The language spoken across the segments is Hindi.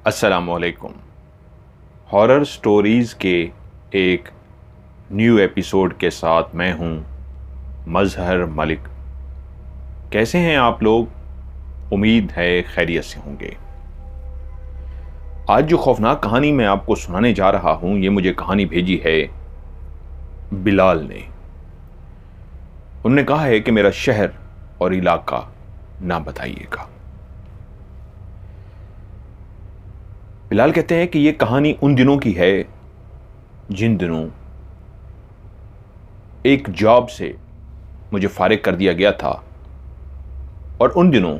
अस्सलामुअलैकुम। हॉरर स्टोरीज़ के एक न्यू एपिसोड के साथ मैं हूं मज़हर मलिक। कैसे हैं आप लोग? उम्मीद है खैरियत से होंगे। आज जो खौफनाक कहानी मैं आपको सुनाने जा रहा हूं, ये मुझे कहानी भेजी है बिलाल ने। उन्होंने कहा है कि मेरा शहर और इलाका ना बताइएगा। बिलाल कहते हैं कि ये कहानी उन दिनों की है जिन दिनों एक जॉब से मुझे फारिग कर दिया गया था और उन दिनों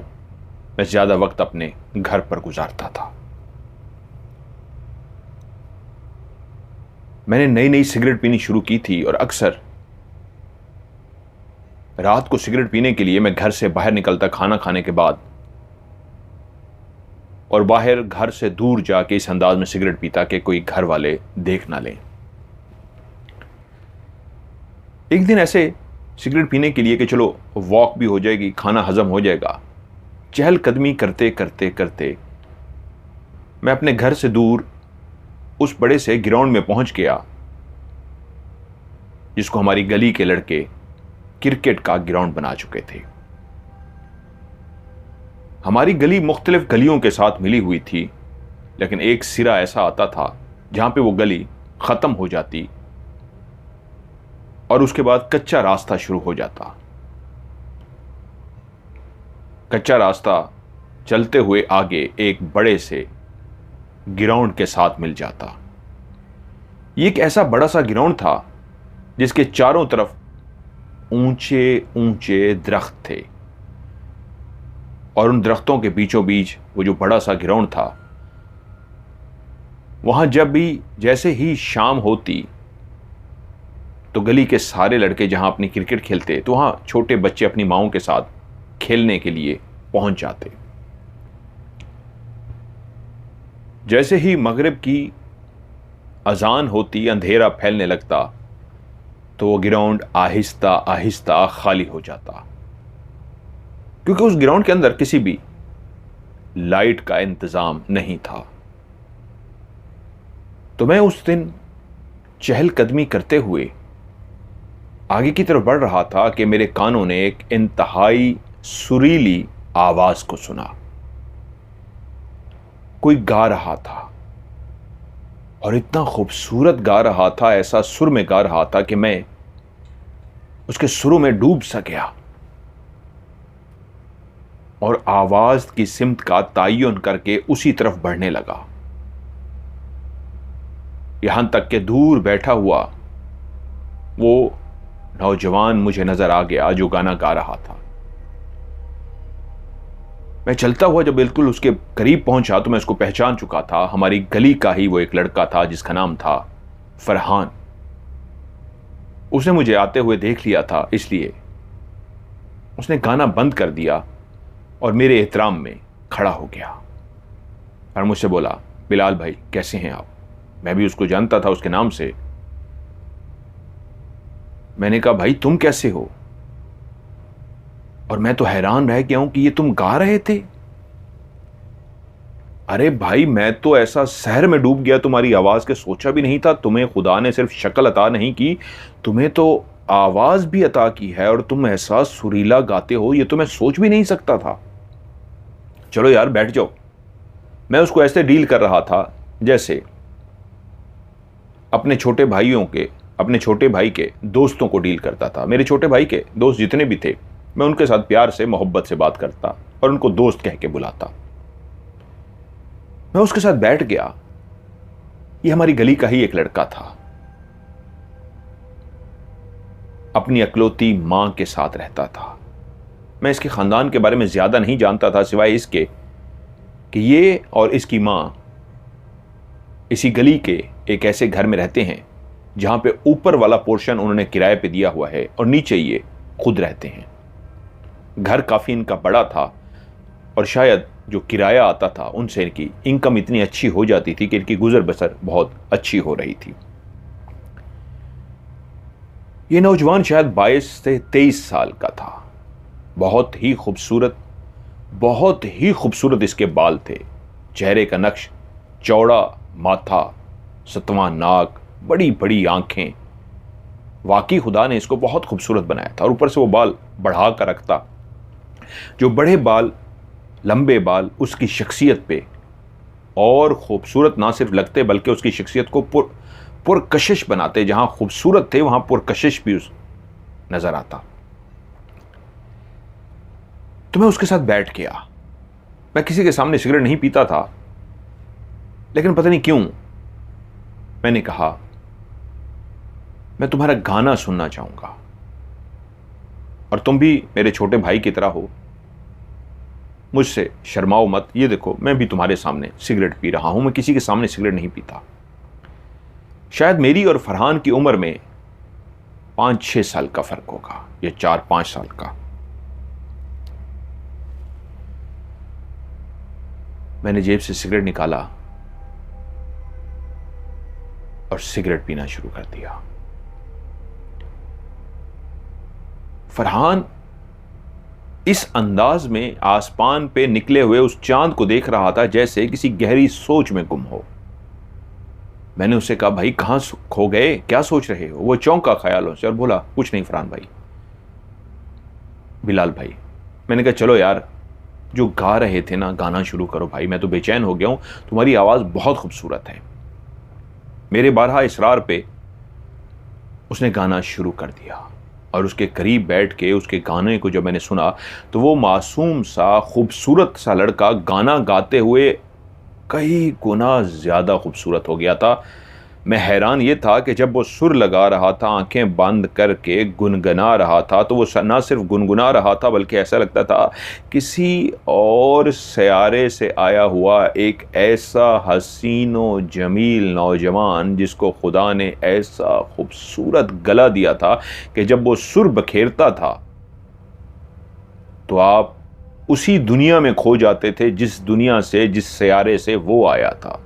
मैं ज़्यादा वक्त अपने घर पर गुजारता था। मैंने नई नई सिगरेट पीनी शुरू की थी और अक्सर रात को सिगरेट पीने के लिए मैं घर से बाहर निकलता खाना खाने के बाद और बाहर घर से दूर जाके इस अंदाज में सिगरेट पीता कि कोई घर वाले देख ना लें। एक दिन ऐसे सिगरेट पीने के लिए कि चलो वॉक भी हो जाएगी, खाना हजम हो जाएगा, चहलकदमी करते करते करते मैं अपने घर से दूर उस बड़े से ग्राउंड में पहुंच गया जिसको हमारी गली के लड़के क्रिकेट का ग्राउंड बना चुके थे। हमारी गली मुख्तलिफ गलियों के साथ मिली हुई थी, लेकिन एक सिरा ऐसा आता था जहां पे वो गली खत्म हो जाती और उसके बाद कच्चा रास्ता शुरू हो जाता। कच्चा रास्ता चलते हुए आगे एक बड़े से ग्राउंड के साथ मिल जाता। ये एक ऐसा बड़ा सा ग्राउंड था जिसके चारों तरफ ऊंचे ऊंचे दरख्त थे और उन दरख्तों के बीचों बीच वो जो बड़ा सा ग्राउंड था, वहां जब भी जैसे ही शाम होती तो गली के सारे लड़के जहां अपनी क्रिकेट खेलते तो वहां छोटे बच्चे अपनी माओं के साथ खेलने के लिए पहुंच जाते। जैसे ही मगरिब की अजान होती, अंधेरा फैलने लगता तो वो ग्राउंड आहिस्ता आहिस्ता खाली हो जाता, क्योंकि उस ग्राउंड के अंदर किसी भी लाइट का इंतजाम नहीं था। तो मैं उस दिन चहलकदमी करते हुए आगे की तरफ बढ़ रहा था कि मेरे कानों ने एक इंतहाई सुरीली आवाज को सुना। कोई गा रहा था और इतना खूबसूरत गा रहा था, ऐसा सुर में गा रहा था कि मैं उसके सुरों में डूब सा गया और आवाज की सिमत का तयन करके उसी तरफ बढ़ने लगा, यहां तक कि दूर बैठा हुआ वो नौजवान मुझे नजर आ गया जो गाना गा रहा था। मैं चलता हुआ जब बिल्कुल उसके करीब पहुंचा तो मैं उसको पहचान चुका था। हमारी गली का ही वो एक लड़का था जिसका नाम था फरहान। उसने मुझे आते हुए देख लिया था, इसलिए उसने गाना बंद कर दिया और मेरे एहतराम में खड़ा हो गया और मुझसे बोला, बिलाल भाई कैसे हैं आप? मैं भी उसको जानता था उसके नाम से। मैंने कहा, भाई तुम कैसे हो? और मैं तो हैरान रह गया हूं कि ये तुम गा रहे थे। अरे भाई, मैं तो ऐसा सहर में डूब गया तुम्हारी आवाज के, सोचा भी नहीं था। तुम्हें खुदा ने सिर्फ शक्ल अता नहीं की, तुम्हें तो आवाज भी अता की है और तुम ऐसा सुरीला गाते हो, ये तो मैं सोच भी नहीं सकता था। चलो यार बैठ जाओ। मैं उसको ऐसे डील कर रहा था जैसे अपने छोटे भाई के दोस्तों को डील करता था। मेरे छोटे भाई के दोस्त जितने भी थे, मैं उनके साथ प्यार से मोहब्बत से बात करता और उनको दोस्त कह के बुलाता। मैं उसके साथ बैठ गया। ये हमारी गली का ही एक लड़का था, अपनी अकलौती मां के साथ रहता था। मैं इसके खानदान के बारे में ज्यादा नहीं जानता था, सिवाय इसके कि ये और इसकी मां इसी गली के एक ऐसे घर में रहते हैं जहां पे ऊपर वाला पोर्शन उन्होंने किराए पे दिया हुआ है और नीचे ये खुद रहते हैं। घर काफी इनका बड़ा था और शायद जो किराया आता था उनसे इनकी इनकम इतनी अच्छी हो जाती थी कि इनकी गुजर बसर बहुत अच्छी हो रही थी। ये नौजवान शायद 22 से 23 साल का था। बहुत ही खूबसूरत इसके बाल थे। चेहरे का नक्श चौड़ा माथा, सतवां नाक, बड़ी बड़ी आंखें। वाकई खुदा ने इसको बहुत खूबसूरत बनाया था। और ऊपर से वो बाल बढ़ा कर रखता, जो बड़े बाल, लंबे बाल उसकी शख्सियत पे और खूबसूरत ना सिर्फ लगते बल्कि उसकी शख्सियत को पुरकशिश बनाते। जहां खूबसूरत थे वहां पुरकशिश भी नजर आता। तो मैं उसके साथ बैठ गया। मैं किसी के सामने सिगरेट नहीं पीता था, लेकिन पता नहीं क्यों मैंने कहा, मैं तुम्हारा गाना सुनना चाहूंगा और तुम भी मेरे छोटे भाई की तरह हो, मुझसे शर्माओ मत। ये देखो, मैं भी तुम्हारे सामने सिगरेट पी रहा हूं। मैं किसी के सामने सिगरेट नहीं पीता। शायद मेरी और फरहान की उम्र में 5-6 साल का फर्क होगा, या 4-5 साल का। मैंने जेब से सिगरेट निकाला और सिगरेट पीना शुरू कर दिया। फरहान इस अंदाज में आसमान पे निकले हुए उस चांद को देख रहा था जैसे किसी गहरी सोच में गुम हो। मैंने उससे कहा, भाई कहां खो गए, क्या सोच रहे हो? वो चौंका ख्यालों से और बोला, कुछ नहीं फरहान भाई, बिलाल भाई। मैंने कहा, चलो यार, जो गा रहे थे ना, गाना शुरू करो भाई, मैं तो बेचैन हो गया हूं, तुम्हारी आवाज बहुत खूबसूरत है। मेरे बारहा इसरार पे उसने गाना शुरू कर दिया और उसके करीब बैठ के उसके गाने को जब मैंने सुना तो वो मासूम सा खूबसूरत सा लड़का गाना गाते हुए कई गुना ज्यादा खूबसूरत हो गया था। मैं हैरान ये था कि जब वो सुर लगा रहा था, आंखें बंद करके गुनगुना रहा था, तो वो ना सिर्फ गुनगुना रहा था बल्कि ऐसा लगता था किसी और सयारे से आया हुआ एक ऐसा हसीनो जमील नौजवान जिसको खुदा ने ऐसा खूबसूरत गला दिया था कि जब वो सुर बखेरता था तो आप उसी दुनिया में खो जाते थे जिस दुनिया से, जिस सयारे से वो आया था।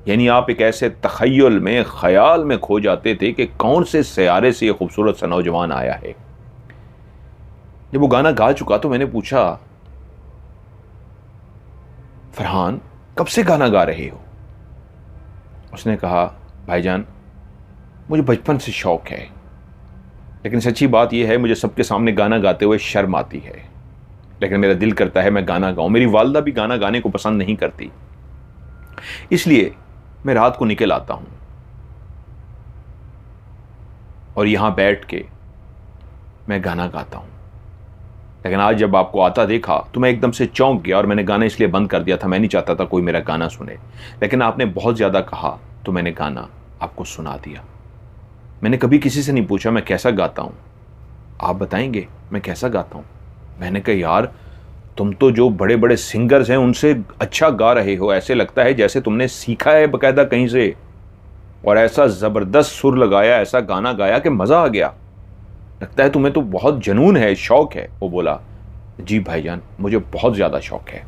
यानी आप एक ऐसे तखय्युल में, ख्याल में खो जाते थे कि कौन से सयारे से ये खूबसूरत सा नौजवान आया है। जब वो गाना गा चुका तो मैंने पूछा, फरहान कब से गाना गा रहे हो? उसने कहा, भाईजान मुझे बचपन से शौक है, लेकिन सच्ची बात यह है मुझे सबके सामने गाना गाते हुए शर्म आती है, लेकिन मेरा दिल करता है मैं गाना गाऊं। मेरी वालदा भी गाना गाने को पसंद नहीं करती, इसलिए मैं रात को निकल आता हूं और यहां बैठ के मैं गाना गाता हूं। लेकिन आज जब आपको आता देखा तो मैं एकदम से चौंक गया और मैंने गाना इसलिए बंद कर दिया था, मैं नहीं चाहता था कोई मेरा गाना सुने, लेकिन आपने बहुत ज़्यादा कहा तो मैंने गाना आपको सुना दिया। मैंने कभी किसी से नहीं पूछा मैं कैसा गाता हूं, आप बताएंगे मैं कैसा गाता हूं? मैंने कहा, यार तुम तो जो बड़े बड़े सिंगर्स हैं उनसे अच्छा गा रहे हो, ऐसे लगता है जैसे तुमने सीखा है बकायदा कहीं से, और ऐसा ज़बरदस्त सुर लगाया, ऐसा गाना गाया कि मज़ा आ गया। लगता है तुम्हें तो बहुत जुनून है, शौक है। वो बोला, जी भाईजान मुझे बहुत ज़्यादा शौक है।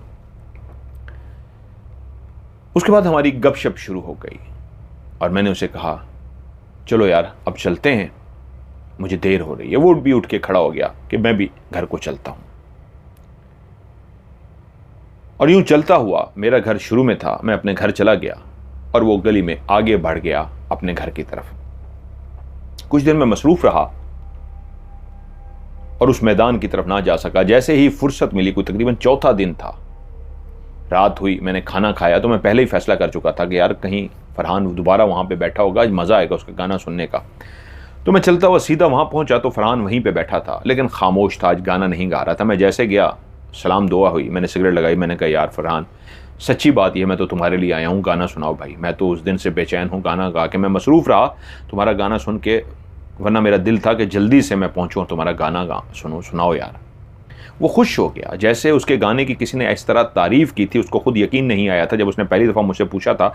उसके बाद हमारी गपशप शुरू हो गई और मैंने उसे कहा, चलो यार अब चलते हैं, मुझे देर हो रही है। वो भी उठ के खड़ा हो गया कि मैं भी घर को चलता हूं। और यूं चलता हुआ, मेरा घर शुरू में था, मैं अपने घर चला गया और वो गली में आगे बढ़ गया अपने घर की तरफ। कुछ दिन मैं मसरूफ रहा और उस मैदान की तरफ ना जा सका। जैसे ही फुर्सत मिली, कोई तकरीबन चौथा दिन था, रात हुई, मैंने खाना खाया तो मैं पहले ही फैसला कर चुका था कि यार कहीं फरहान दोबारा वहां पे बैठा होगा, आज मजा आएगा उसका गाना सुनने का। तो मैं चलता हुआ सीधा वहां पहुंचा तो फरहान वहीं पे बैठा था, लेकिन खामोश था, आज गाना नहीं गा रहा था। मैं जैसे गया, सलाम दुआ हुई, मैंने सिगरेट लगाई, मैंने कहा, यार फरहान सच्ची बात यह, मैं तो तुम्हारे लिए आया हूँ, गाना सुनाओ भाई। मैं तो उस दिन से बेचैन हूँ, गाना गा के मैं मसरूफ़ रहा तुम्हारा गाना सुन के, वरना मेरा दिल था कि जल्दी से मैं पहुँचूँ, तुम्हारा गाना सुनाओ यार। वो खुश हो गया, जैसे उसके गाने की किसी ने इस तरह तारीफ़ की थी, उसको खुद यकीन नहीं आया था। जब उसने पहली दफ़ा मुझसे पूछा था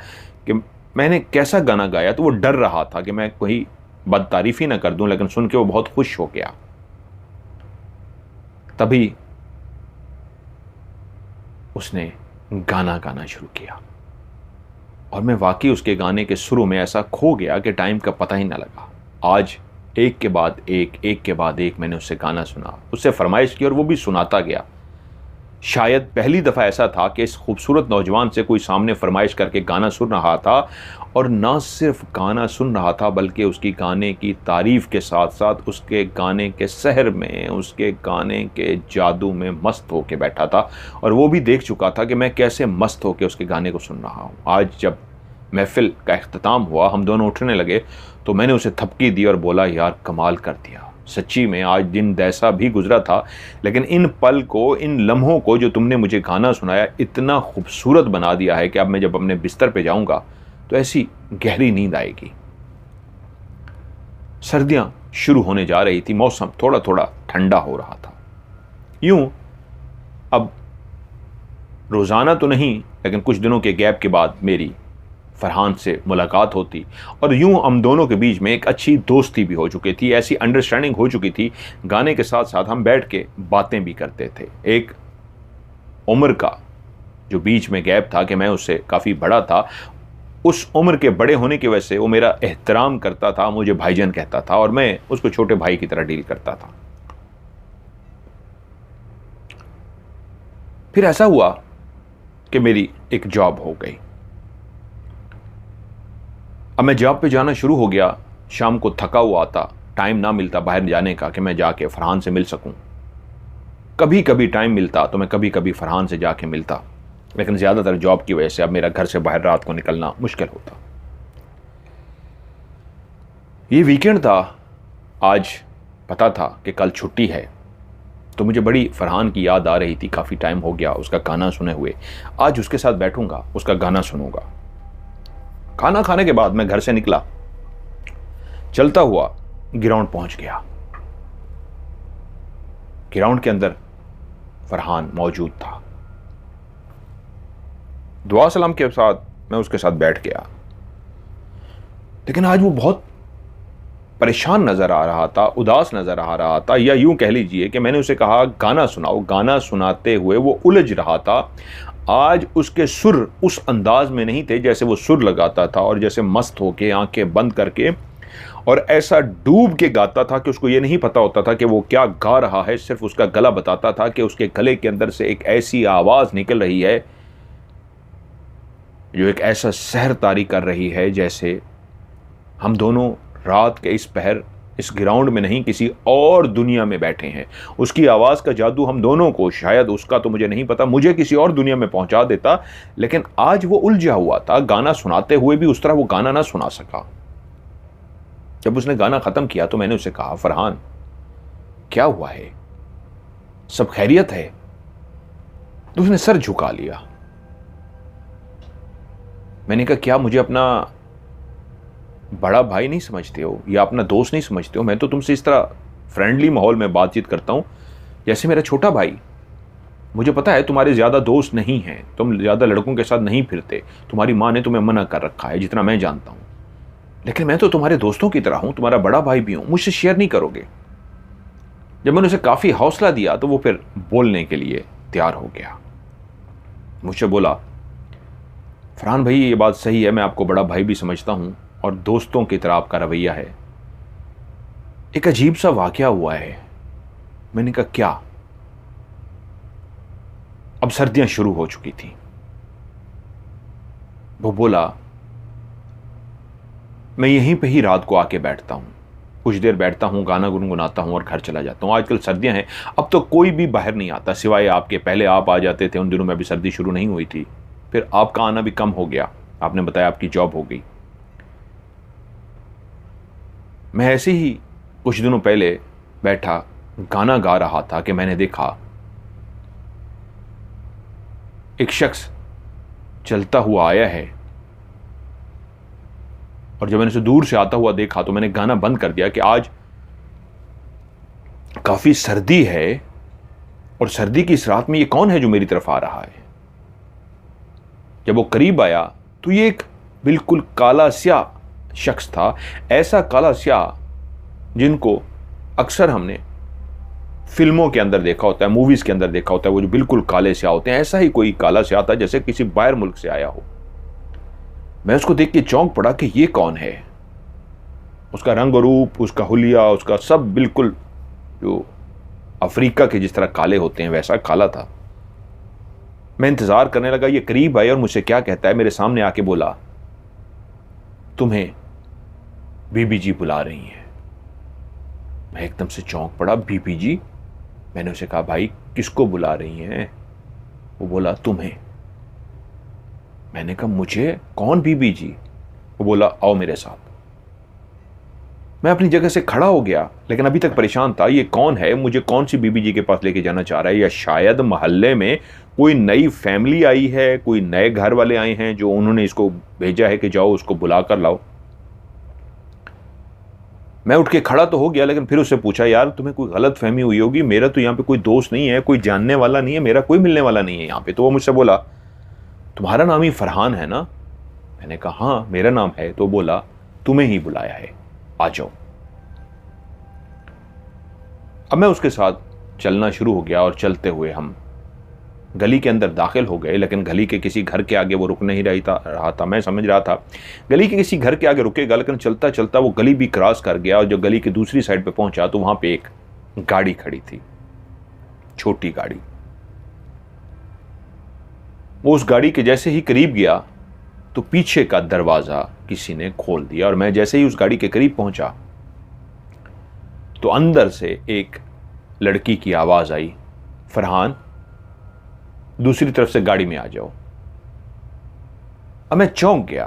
कि मैंने कैसा गाना गाया, तो वो डर रहा था कि मैं कोई बद तारीफ़ी ना कर दूँ, लेकिन सुन के वो बहुत खुश हो गया। तभी उसने गाना गाना शुरू किया और मैं वाकई उसके गाने के सुरों में ऐसा खो गया कि टाइम का पता ही ना लगा। आज एक के बाद एक के बाद एक मैंने उससे गाना सुना, उससे फरमाइश की और वो भी सुनाता गया। शायद पहली दफ़ा ऐसा था कि इस खूबसूरत नौजवान से कोई सामने फरमाइश करके गाना सुन रहा था, और ना सिर्फ गाना सुन रहा था बल्कि उसकी गाने की तारीफ़ के साथ साथ उसके गाने के सहर में, उसके गाने के जादू में मस्त होके बैठा था। और वो भी देख चुका था कि मैं कैसे मस्त होके उसके गाने को सुन रहा हूँ। आज जब महफ़िल का इख्तिताम हुआ, हम दोनों उठने लगे, तो मैंने उसे थपकी दी और बोला, यार कमाल कर दिया, सच्ची में आज दिन जैसा भी गुजरा था, लेकिन इन पल को, इन लम्हों को जो तुमने मुझे गाना सुनाया, इतना खूबसूरत बना दिया है कि अब मैं जब अपने बिस्तर पे जाऊंगा तो ऐसी गहरी नींद आएगी। सर्दियां शुरू होने जा रही थी, मौसम थोड़ा थोड़ा ठंडा हो रहा था। यूं अब रोज़ाना तो नहीं, लेकिन कुछ दिनों के गैप के बाद मेरी फरहान से मुलाकात होती, और यूं हम दोनों के बीच में एक अच्छी दोस्ती भी हो चुकी थी, ऐसी अंडरस्टैंडिंग हो चुकी थी। गाने के साथ साथ हम बैठ के बातें भी करते थे। एक उम्र का जो बीच में गैप था कि मैं उससे काफ़ी बड़ा था, उस उम्र के बड़े होने की वजह से वो मेरा एहतराम करता था, मुझे भाईजान कहता था, और मैं उसको छोटे भाई की तरह डील करता था। फिर ऐसा हुआ कि मेरी एक जॉब हो गई। अब मैं जॉब पे जाना शुरू हो गया। शाम को थका हुआ आता, टाइम ना मिलता बाहर जाने का कि मैं जाके फरहान से मिल सकूं। कभी कभी टाइम मिलता तो मैं कभी कभी फरहान से जाके मिलता, लेकिन ज़्यादातर जॉब की वजह से अब मेरा घर से बाहर रात को निकलना मुश्किल होता। ये वीकेंड था, आज पता था कि कल छुट्टी है, तो मुझे बड़ी फरहान की याद आ रही थी। काफ़ी टाइम हो गया उसका गाना सुने हुए। आज उसके साथ बैठूंगा, उसका गाना सुनूंगा। खाना खाने के बाद मैं घर से निकला, चलता हुआ ग्राउंड पहुंच गया। ग्राउंड के अंदर फरहान मौजूद था। दुआ सलाम के साथ मैं उसके साथ बैठ गया, लेकिन आज वो बहुत परेशान नजर आ रहा था, उदास नजर आ रहा था, या यूं कह लीजिए कि मैंने उसे कहा गाना सुनाओ। गाना सुनाते हुए वो उलझ रहा था। आज उसके सुर उस अंदाज में नहीं थे जैसे वो सुर लगाता था, और जैसे मस्त होके आंखें बंद करके और ऐसा डूब के गाता था कि उसको ये नहीं पता होता था कि वो क्या गा रहा है। सिर्फ उसका गला बताता था कि उसके गले के अंदर से एक ऐसी आवाज निकल रही है जो एक ऐसा सहर तारी कर रही है, जैसे हम दोनों रात के इस पहर इस ग्राउंड में नहीं, किसी और दुनिया में बैठे हैं। उसकी आवाज़ का जादू हम दोनों को, शायद उसका तो मुझे नहीं पता, मुझे किसी और दुनिया में पहुंचा देता। लेकिन आज वो उलझा हुआ था, गाना सुनाते हुए भी उस तरह वो गाना ना सुना सका। जब उसने गाना ख़त्म किया तो मैंने उसे कहा, फरहान क्या हुआ है, सब खैरियत है? तो उसने सर झुका लिया। मैंने कहा, क्या मुझे अपना बड़ा भाई नहीं समझते हो या अपना दोस्त नहीं समझते हो? मैं तो तुमसे इस तरह फ्रेंडली माहौल में बातचीत करता हूं जैसे मेरा छोटा भाई। मुझे पता है तुम्हारे ज़्यादा दोस्त नहीं हैं, तुम ज़्यादा लड़कों के साथ नहीं फिरते, तुम्हारी माँ ने तुम्हें मना कर रखा है जितना मैं जानता हूं, लेकिन मैं तो तुम्हारे दोस्तों की तरह हूं, तुम्हारा बड़ा भाई भी हूं, मुझसे शेयर नहीं करोगे? जब मैंने उसे काफ़ी हौसला दिया तो वो फिर बोलने के लिए तैयार हो गया। मुझसे बोला, फरहान भाई ये बात सही है, मैं आपको बड़ा भाई भी समझता हूं और दोस्तों की तरह आपका रवैया है। एक अजीब सा वाकया हुआ है। मैंने कहा, क्या? अब सर्दियां शुरू हो चुकी थी। वो बोला, मैं यहीं पे ही रात को आके बैठता हूं, कुछ देर बैठता हूं, गाना गुनगुनाता हूं और घर चला जाता हूं। आजकल सर्दियां हैं, अब तो कोई भी बाहर नहीं आता सिवाय आपके। पहले आप आ जाते थे, उन दिनों में अभी सर्दी शुरू नहीं हुई थी। फिर आपका आना भी कम हो गया, आपने बताया आपकी जॉब हो गई। मैं ऐसे ही कुछ दिनों पहले बैठा गाना गा रहा था कि मैंने देखा एक शख्स चलता हुआ आया है, और जब मैंने उसे दूर से आता हुआ देखा तो मैंने गाना बंद कर दिया कि आज काफी सर्दी है, और सर्दी की इस रात में ये कौन है जो मेरी तरफ आ रहा है? जब वो करीब आया तो ये एक बिल्कुल काला स्याह शख्स था। ऐसा काला स्याह जिनको अक्सर हमने फिल्मों के अंदर देखा होता है, मूवीज के अंदर देखा होता है, वो जो बिल्कुल काले स्याह होते हैं, ऐसा ही कोई काला स्याह था जैसे किसी बाहर मुल्क से आया हो। मैं उसको देख के चौंक पड़ा कि ये कौन है। उसका रंग रूप, उसका हुलिया, उसका सब बिल्कुल जो अफ्रीका के जिस तरह काले होते हैं वैसा काला था। मैं इंतजार करने लगा, ये करीब आया और मुझसे क्या कहता है, मेरे सामने आके बोला, तुम्हें बीबी जी बुला रही हैं। मैं एकदम से चौंक पड़ा, बीबी जी? मैंने उसे कहा, भाई किसको बुला रही हैं? वो बोला, तुम्हें। मैंने कहा, मुझे? कौन बीबी जी? वो बोला, आओ मेरे साथ। मैं अपनी जगह से खड़ा हो गया, लेकिन अभी तक परेशान था, ये कौन है, मुझे कौन सी बीबी जी के पास लेके जाना चाह रहा है, या शायद मोहल्ले में कोई नई फैमिली आई है, कोई नए घर वाले आए हैं जो उन्होंने इसको भेजा है कि जाओ उसको बुला कर लाओ। मैं उठ के खड़ा तो हो गया, लेकिन फिर उससे पूछा, यार तुम्हें कोई गलत फहमी हुई होगी, मेरा तो यहाँ पे कोई दोस्त नहीं है, कोई जानने वाला नहीं है, मेरा कोई मिलने वाला नहीं है यहाँ पे। तो वो मुझसे बोला, तुम्हारा नाम ही फरहान है ना? मैंने कहा, हाँ मेरा नाम है। तो बोला, तुम्हें ही बुलाया है, आ जाओ। अब मैं उसके साथ चलना शुरू हो गया और चलते हुए हम गली के अंदर दाखिल हो गए, लेकिन गली के किसी घर के आगे वो रुक नहीं रहा था। मैं समझ रहा था गली के किसी घर के आगे रुकेगा, लेकिन चलता चलता वो गली भी क्रॉस कर गया, और जब गली की दूसरी साइड पे पहुंचा तो वहां पे एक गाड़ी खड़ी थी, छोटी गाड़ी। वो उस गाड़ी के जैसे ही करीब गया तो पीछे का दरवाजा किसी ने खोल दिया, और मैं जैसे ही उस गाड़ी के करीब पहुंचा तो अंदर से एक लड़की की आवाज आई, फरहान दूसरी तरफ से गाड़ी में आ जाओ। अब मैं चौंक गया।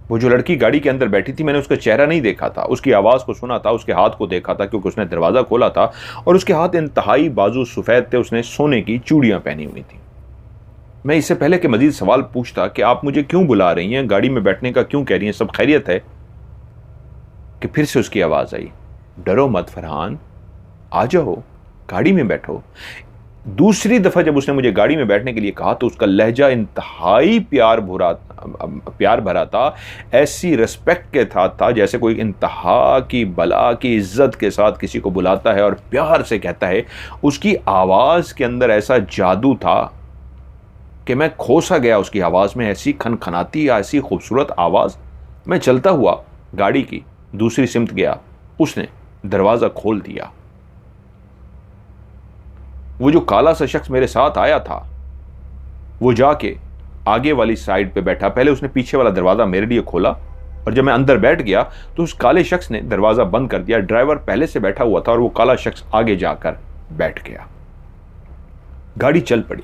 वो जो लड़की गाड़ी के अंदर बैठी थी, मैंने उसका चेहरा नहीं देखा था, उसकी आवाज को सुना था, उसके हाथ को देखा था क्योंकि उसने दरवाजा खोला था और उसके हाथ इंतहाई बाजू सफेद थे, उसने सोने की चूड़ियां पहनी हुई थी। मैं इससे पहले कि मजीद सवाल पूछता कि आप मुझे क्यों बुला रही हैं, गाड़ी में बैठने का क्यों कह रही हैं, सब खैरियत है, कि फिर से उसकी आवाज आई, डरो मत फरहान, आ जाओ गाड़ी में बैठो। दूसरी दफा जब उसने मुझे गाड़ी में बैठने के लिए कहा तो उसका लहजा इंतहाई प्यार भरा था, ऐसी रिस्पेक्ट के साथ था जैसे कोई इंतहा की बला की इज्जत के साथ किसी को बुलाता है और प्यार से कहता है। उसकी आवाज के अंदर ऐसा जादू था कि मैं खो सा गया उसकी आवाज में, ऐसी खनखनाती, ऐसी खूबसूरत आवाज। मैं चलता हुआ गाड़ी की दूसरी सिमत गया, उसने दरवाजा खोल दिया। वो जो काला सा शख्स मेरे साथ आया था वो जाके आगे वाली साइड पे बैठा। पहले उसने पीछे वाला दरवाजा मेरे लिए खोला, और जब मैं अंदर बैठ गया तो उस काले शख्स ने दरवाजा बंद कर दिया। ड्राइवर पहले से बैठा हुआ था और वो काला शख्स आगे जाकर बैठ गया। गाड़ी चल पड़ी।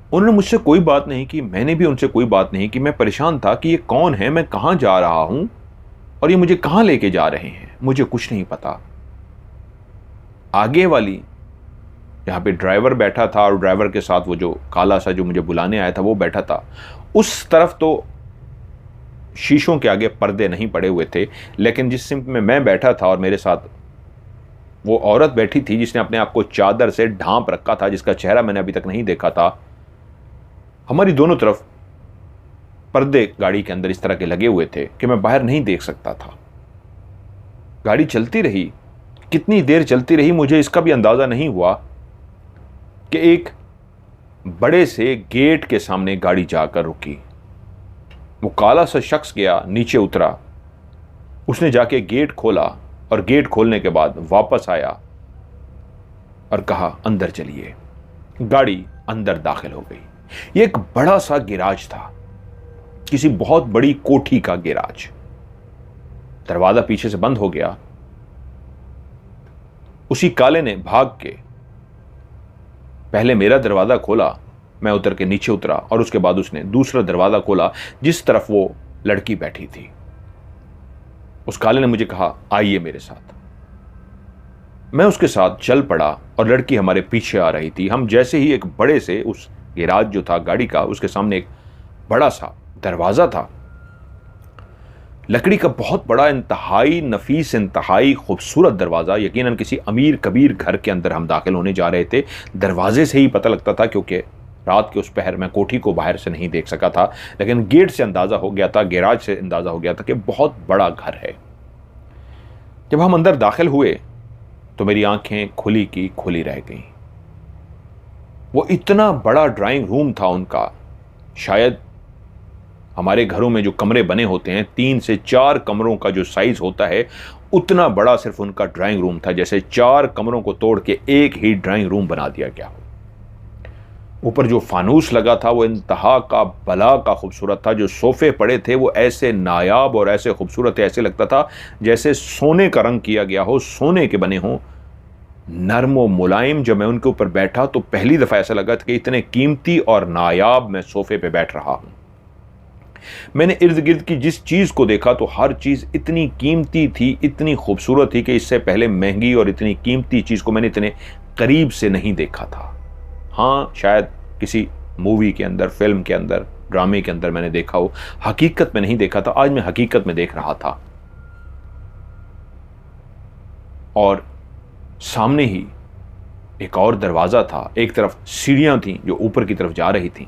उन्होंने मुझसे कोई बात नहीं की, मैंने भी उनसे कोई बात नहीं की। मैं परेशान था कि ये कौन है, मैं कहां जा रहा हूं और ये मुझे कहां लेके जा रहे हैं, मुझे कुछ नहीं पता। आगे वाली यहाँ पे ड्राइवर बैठा था और ड्राइवर के साथ वो जो काला सा जो मुझे बुलाने आया था वो बैठा था। उस तरफ तो शीशों के आगे पर्दे नहीं पड़े हुए थे, लेकिन जिस सिम्त में मैं बैठा था और मेरे साथ वो औरत बैठी थी जिसने अपने आप को चादर से ढांप रखा था, जिसका चेहरा मैंने अभी तक नहीं देखा था, हमारी दोनों तरफ पर्दे गाड़ी के अंदर इस तरह के लगे हुए थे कि मैं बाहर नहीं देख सकता था। गाड़ी चलती रही, कितनी देर चलती रही मुझे इसका भी अंदाजा नहीं हुआ कि एक बड़े से गेट के सामने गाड़ी जाकर रुकी। वो काला सा शख्स गया, नीचे उतरा, उसने जाके गेट खोला और गेट खोलने के बाद वापस आया और कहा, अंदर चलिए। गाड़ी अंदर दाखिल हो गई। ये एक बड़ा सा गैराज था, किसी बहुत बड़ी कोठी का गैराज। दरवाजा पीछे से बंद हो गया। उसी काले ने भाग के पहले मेरा दरवाजा खोला, मैं उतर के नीचे उतरा और उसके बाद उसने दूसरा दरवाजा खोला जिस तरफ वो लड़की बैठी थी। उस काले ने मुझे कहा, आइए मेरे साथ। मैं उसके साथ चल पड़ा और लड़की हमारे पीछे आ रही थी। हम जैसे ही एक बड़े से उस गैराज जो था गाड़ी का, उसके सामने एक बड़ा सा दरवाजा था, लकड़ी का बहुत बड़ा, इंतहाई नफीस, इंतहाई खूबसूरत दरवाज़ा। यकीनन किसी अमीर कबीर घर के अंदर हम दाखिल होने जा रहे थे। दरवाजे से ही पता लगता था, क्योंकि रात के उस पहर में कोठी को बाहर से नहीं देख सका था, लेकिन गेट से अंदाज़ा हो गया था, गैराज से अंदाज़ा हो गया था कि बहुत बड़ा घर है। जब हम अंदर दाखिल हुए तो मेरी आंखें खुली की खुली रह गईं। वो इतना बड़ा ड्राइंग रूम था उनका, शायद हमारे घरों में जो कमरे बने होते हैं 3 से 4 कमरों का जो साइज होता है उतना बड़ा सिर्फ उनका ड्राइंग रूम था, जैसे 4 कमरों को तोड़ के एक ही ड्राइंग रूम बना दिया गया हो। ऊपर जो फानूस लगा था वो इंतहा का बला का खूबसूरत था। जो सोफे पड़े थे वो ऐसे नायाब और ऐसे खूबसूरत थे, ऐसे लगता था जैसे सोने का रंग किया गया हो, सोने के बने हों, नर्म और मुलायम। जब मैं उनके ऊपर बैठा तो पहली दफा ऐसा लगा कि इतने कीमती और नायाब मैं सोफे पे बैठ रहा हूं। मैंने इर्द गिर्द की जिस चीज को देखा तो हर चीज इतनी कीमती थी, इतनी खूबसूरत थी कि इससे पहले महंगी और इतनी कीमती चीज को मैंने इतने करीब से नहीं देखा था। हाँ, शायद किसी मूवी के अंदर, फिल्म के अंदर, ड्रामे के अंदर मैंने देखा हो, हकीकत में नहीं देखा था। आज मैं हकीकत में देख रहा था और सामने ही एक और दरवाजा था, एक तरफ सीढ़ियां थीं जो ऊपर की तरफ जा रही थीं,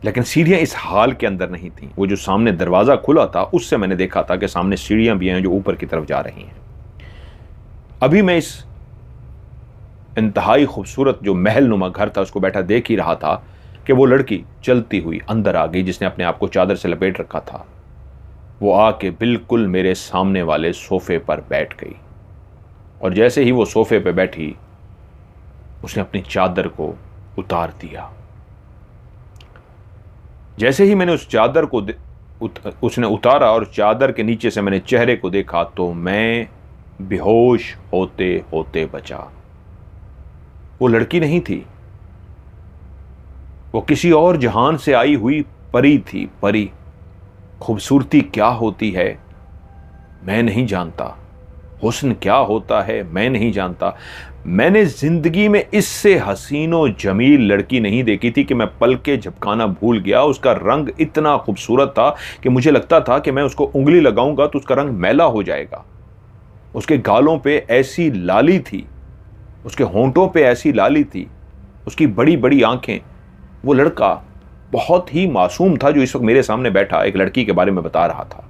लेकिन सीढ़ियां इस हाल के अंदर नहीं थीं। वो जो सामने दरवाजा खुला था उससे मैंने देखा था कि सामने सीढ़ियां भी हैं जो ऊपर की तरफ जा रही हैं। अभी मैं इस इंतहाई खूबसूरत जो महल नुमा घर था उसको बैठा देख ही रहा था कि वो लड़की चलती हुई अंदर आ गई, जिसने अपने आप को चादर से लपेट रखा था। वो आके बिल्कुल मेरे सामने वाले सोफे पर बैठ गई और जैसे ही वो सोफे पे बैठी उसने अपनी चादर को उतार दिया। जैसे ही मैंने उस चादर को उसने उतारा और चादर के नीचे से मैंने चेहरे को देखा तो मैं बेहोश होते होते बचा। वो लड़की नहीं थी, वो किसी और जहान से आई हुई परी थी। परी। खूबसूरती क्या होती है मैं नहीं जानता, हुस्न क्या होता है मैं नहीं जानता। मैंने जिंदगी में इससे हसीनो जमील लड़की नहीं देखी थी कि मैं पल के झपकाना भूल गया। उसका रंग इतना खूबसूरत था कि मुझे लगता था कि मैं उसको उंगली लगाऊंगा तो उसका रंग मैला हो जाएगा। उसके गालों पे ऐसी लाली थी, उसके होंठों पे ऐसी लाली थी, उसकी बड़ी बड़ी आंखें। वो लड़का बहुत ही मासूम था जो इस वक्त मेरे सामने बैठा एक लड़की के बारे में बता रहा था।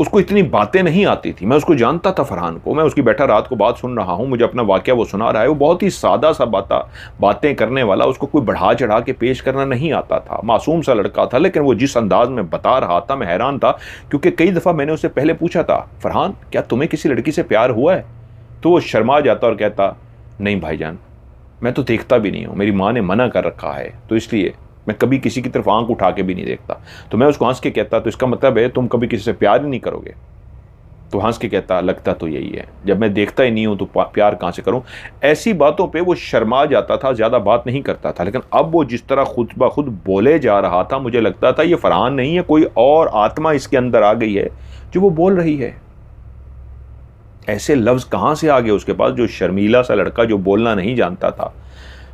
उसको इतनी बातें नहीं आती थी। मैं उसको जानता था, फरहान को। मैं उसकी बैठा रात को बात सुन रहा हूं, मुझे अपना वाकया वो सुना रहा है। वो बहुत ही सादा सा बातें करने वाला, उसको कोई बढ़ा चढ़ा के पेश करना नहीं आता था। मासूम सा लड़का था, लेकिन वो जिस अंदाज में बता रहा था मैं हैरान था, क्योंकि कई दफ़ा मैंने उससे पहले पूछा था, फरहान क्या तुम्हें किसी लड़की से प्यार हुआ है? तो वो शर्मा जाता और कहता, नहीं भाईजान, मैं तो देखता भी नहीं हूँ, मेरी माँ ने मना कर रखा है, तो इसलिए मैं कभी किसी की तरफ आंख उठा के भी नहीं देखता। तो मैं उसको हंस के कहता, तो इसका मतलब है तुम कभी किसी से प्यार ही नहीं करोगे? तो हंस के कहता, लगता तो यही है, जब मैं देखता ही नहीं हूं तो प्यार कहां से करूं। ऐसी बातों पे वो शर्मा जाता था, ज्यादा बात नहीं करता था। लेकिन अब वो जिस तरह खुद ब खुद बोले जा रहा था, मुझे लगता था ये फरहान नहीं है, कोई और आत्मा इसके अंदर आ गई है जो वो बोल रही है। ऐसे लफ्ज कहां से आ गए उसके पास? जो शर्मीला सा लड़का जो बोलना नहीं जानता था,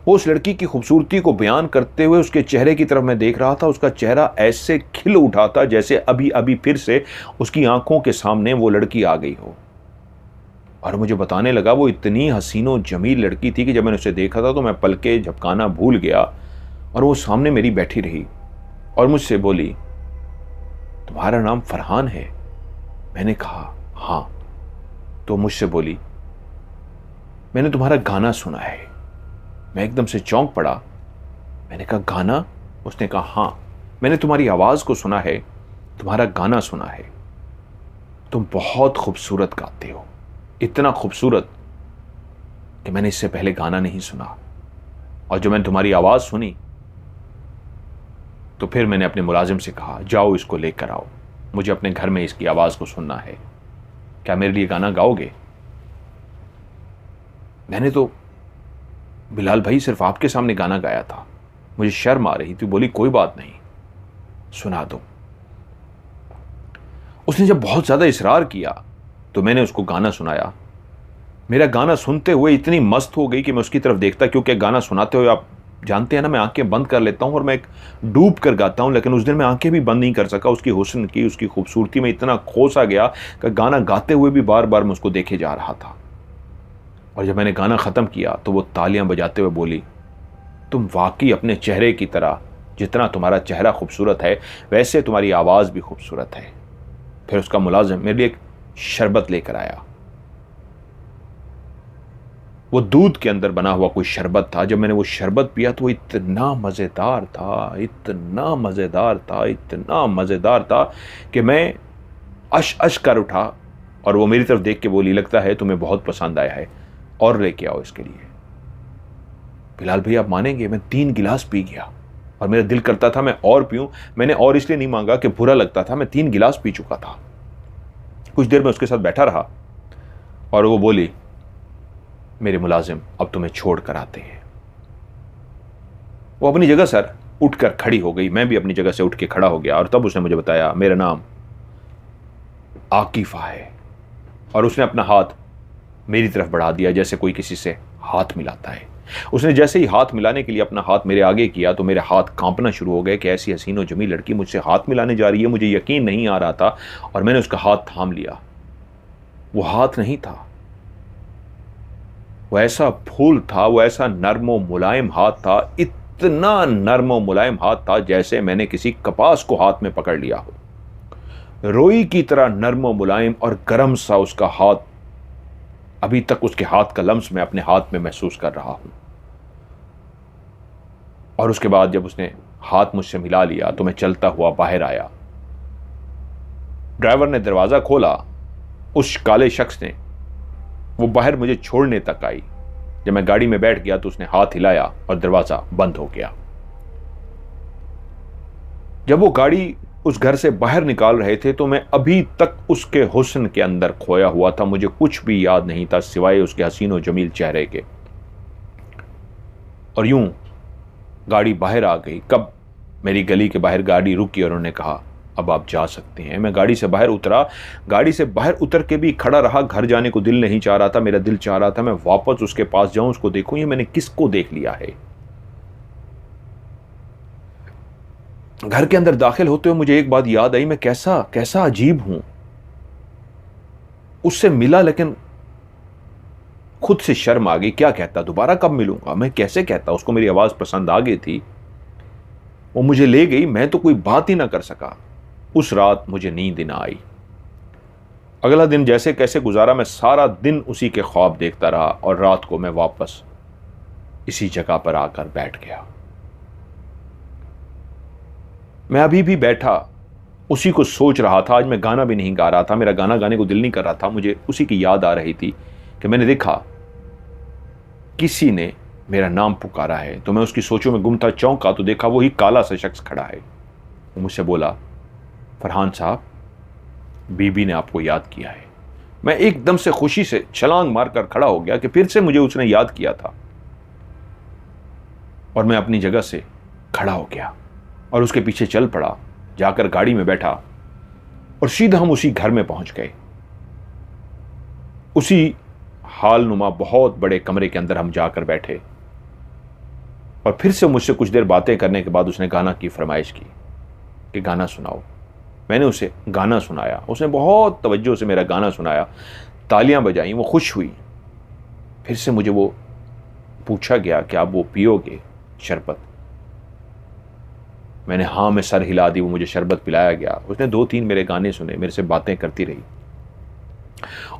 वो उस लड़की की खूबसूरती को बयान करते हुए उसके चेहरे की तरफ मैं देख रहा था। उसका चेहरा ऐसे खिल उठा था जैसे अभी अभी फिर से उसकी आंखों के सामने वो लड़की आ गई हो। और मुझे बताने लगा वो इतनी हसीनो जमील लड़की थी कि जब मैंने उसे देखा था तो मैं पलके झपकाना भूल गया और वो सामने मेरी बैठी रही और मुझसे बोली, तुम्हारा नाम फरहान है? मैंने कहा हाँ। तो मुझसे बोली, मैंने तुम्हारा गाना सुना है। मैं एकदम से चौंक पड़ा। मैंने कहा गाना? उसने कहा हाँ, मैंने तुम्हारी आवाज को सुना है, तुम्हारा गाना सुना है। तुम बहुत खूबसूरत गाते हो, इतना खूबसूरत कि मैंने इससे पहले गाना नहीं सुना। और जब मैंने तुम्हारी आवाज सुनी तो फिर मैंने अपने मुलाजिम से कहा, जाओ इसको लेकर आओ, मुझे अपने घर में इसकी आवाज को सुनना है। क्या मेरे लिए गाना गाओगे? मैंने तो बिलाल भाई सिर्फ आपके सामने गाना गाया था, मुझे शर्म आ रही थी। बोली कोई बात नहीं, सुना दो। उसने जब बहुत ज्यादा इसरार किया तो मैंने उसको गाना सुनाया। मेरा गाना सुनते हुए इतनी मस्त हो गई कि मैं उसकी तरफ देखता, क्योंकि गाना सुनाते हुए आप जानते हैं ना, मैं आंखें बंद कर लेता हूं और मैं डूब कर गाता हूं। लेकिन उस दिन मैं आंखें भी बंद नहीं कर सका। उसकी हुस्न की, उसकी खूबसूरती में इतना खो सा गया कि गाना गाते हुए भी बार बार मैं उसको देखे जा रहा था। और जब मैंने गाना ख़त्म किया तो वो तालियां बजाते हुए बोली, तुम वाकई अपने चेहरे की तरह, जितना तुम्हारा चेहरा खूबसूरत है वैसे तुम्हारी आवाज़ भी खूबसूरत है। फिर उसका मुलाजिम मेरे लिए एक शरबत लेकर आया। वो दूध के अंदर बना हुआ कोई शरबत था। जब मैंने वो शरबत पिया तो वो इतना मज़ेदार था, इतना मज़ेदार था, इतना मज़ेदार था कि मैं अश अश कर उठा। और वो मेरी तरफ देख के बोली, लगता है तुम्हें बहुत पसंद आया है, और लेके आओ इसके लिए। बिलाल भाई आप मानेंगे, मैं 3 गिलास पी गया और मेरा दिल करता था मैं और पीऊं। मैंने और इसलिए नहीं मांगा कि बुरा लगता था, मैं 3 गिलास पी चुका था। कुछ देर में उसके साथ बैठा रहा और वो बोली, मेरे मुलाजिम अब तुम्हें छोड़ कर आते हैं। वो अपनी जगह सर उठकर खड़ी हो गई, मैं भी अपनी जगह से उठ के खड़ा हो गया। और तब उसने मुझे बताया मेरा नाम आकिफा है। और उसने अपना हाथ मेरी तरफ बढ़ा दिया, जैसे कोई किसी से हाथ मिलाता है। उसने जैसे ही हाथ मिलाने के लिए अपना हाथ मेरे आगे किया तो मेरे हाथ कांपना शुरू हो गए कि ऐसी हसीन और जमी लड़की मुझसे हाथ मिलाने जा रही है। मुझे यकीन नहीं आ रहा था और मैंने उसका हाथ थाम लिया। वो हाथ नहीं था, वो ऐसा फूल था, वो ऐसा नर्म व मुलायम हाथ था, इतना नर्म व मुलायम हाथ था जैसे मैंने किसी कपास को हाथ में पकड़ लिया हो। रोई की तरह नर्म व मुलायम और गर्म सा उसका हाथ। अभी तक उसके हाथ का लम्स मैं अपने हाथ में महसूस कर रहा हूं। और उसके बाद जब उसने हाथ मुझसे मिला लिया तो मैं चलता हुआ बाहर आया। ड्राइवर ने दरवाजा खोला, उस काले शख्स ने, वो बाहर मुझे छोड़ने तक आई। जब मैं गाड़ी में बैठ गया तो उसने हाथ हिलाया और दरवाजा बंद हो गया। जब वो गाड़ी उस घर से बाहर निकाल रहे थे तो मैं अभी तक उसके हुस्न के अंदर खोया हुआ था। मुझे कुछ भी याद नहीं था सिवाय उसके हसीन और जमील चेहरे के। और यूं गाड़ी बाहर आ गई। कब मेरी गली के बाहर गाड़ी रुकी और उन्होंने कहा अब आप जा सकते हैं। मैं गाड़ी से बाहर उतरा। गाड़ी से बाहर उतर के भी खड़ा रहा। घर जाने को दिल नहीं चाह रहा था। मेरा दिल चाह रहा था मैं वापस उसके पास जाऊं, उसको देखूं, ये मैंने किसको देख लिया है। घर के अंदर दाखिल होते हुए मुझे एक बात याद आई, मैं कैसा कैसा अजीब हूं। उससे मिला लेकिन खुद से शर्म आ गई। क्या कहता, दोबारा कब मिलूंगा, मैं कैसे कहता। उसको मेरी आवाज पसंद आ गई थी, वो मुझे ले गई, मैं तो कोई बात ही ना कर सका। उस रात मुझे नींद ना आई। अगला दिन जैसे कैसे गुजारा, मैं सारा दिन उसी के ख्वाब देखता रहा और रात को मैं वापस इसी जगह पर आकर बैठ गया। मैं अभी भी बैठा उसी को सोच रहा था। आज मैं गाना भी नहीं गा रहा था, मेरा गाना गाने को दिल नहीं कर रहा था। मुझे उसी की याद आ रही थी कि मैंने देखा किसी ने मेरा नाम पुकारा है। तो मैं उसकी सोचों में गुम था। चौंका तो देखा वही काला सा शख्स खड़ा है। वो मुझसे बोला, फरहान साहब, बीबी ने आपको याद किया है। मैं एकदम से खुशी से छलांग मारकर खड़ा हो गया कि फिर से मुझे उसने याद किया था। और मैं अपनी जगह से खड़ा हो गया और उसके पीछे चल पड़ा। जाकर गाड़ी में बैठा और सीधा हम उसी घर में पहुंच गए। उसी हाल नुमा बहुत बड़े कमरे के अंदर हम जाकर बैठे और फिर से मुझसे कुछ देर बातें करने के बाद उसने गाना की फरमाइश की कि गाना सुनाओ। मैंने उसे गाना सुनाया। उसने बहुत तवज्जो से मेरा गाना सुनाया, तालियां बजाई, वो खुश हुई। फिर से मुझे वो पूछा गया कि आप वो पियोगे शरबत। मैंने हाँ में सर हिला दी। वो मुझे शरबत पिलाया गया। उसने 2-3 मेरे गाने सुने, मेरे से बातें करती रही।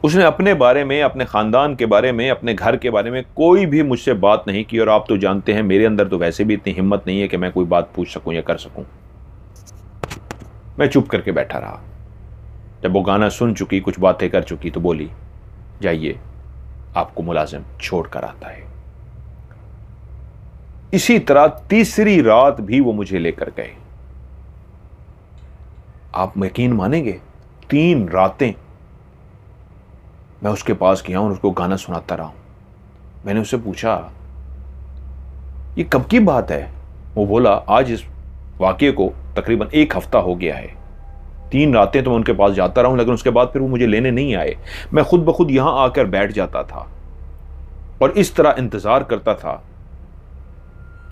उसने अपने बारे में, अपने ख़ानदान के बारे में, अपने घर के बारे में कोई भी मुझसे बात नहीं की। और आप तो जानते हैं मेरे अंदर तो वैसे भी इतनी हिम्मत नहीं है कि मैं कोई बात पूछ सकूं या कर सकूं। मैं चुप करके बैठा रहा। जब वो गाना सुन चुकी, कुछ बातें कर चुकी, तो बोली, जाइए आपको मुलाजिम छोड़ कर आता है। इसी तरह तीसरी रात भी वो मुझे लेकर गए। आप यकीन मानेंगे, 3 रातें मैं उसके पास गया और उसको गाना सुनाता रहा हूं। मैंने उससे पूछा, ये कब की बात है? वो बोला, आज इस वाकये को तकरीबन 1 हफ्ता हो गया है। 3 रातें तो मैं उनके पास जाता रहा हूं, लेकिन उसके बाद फिर वो मुझे लेने नहीं आए। मैं खुद ब खुद यहां आकर बैठ जाता था और इस तरह इंतजार करता था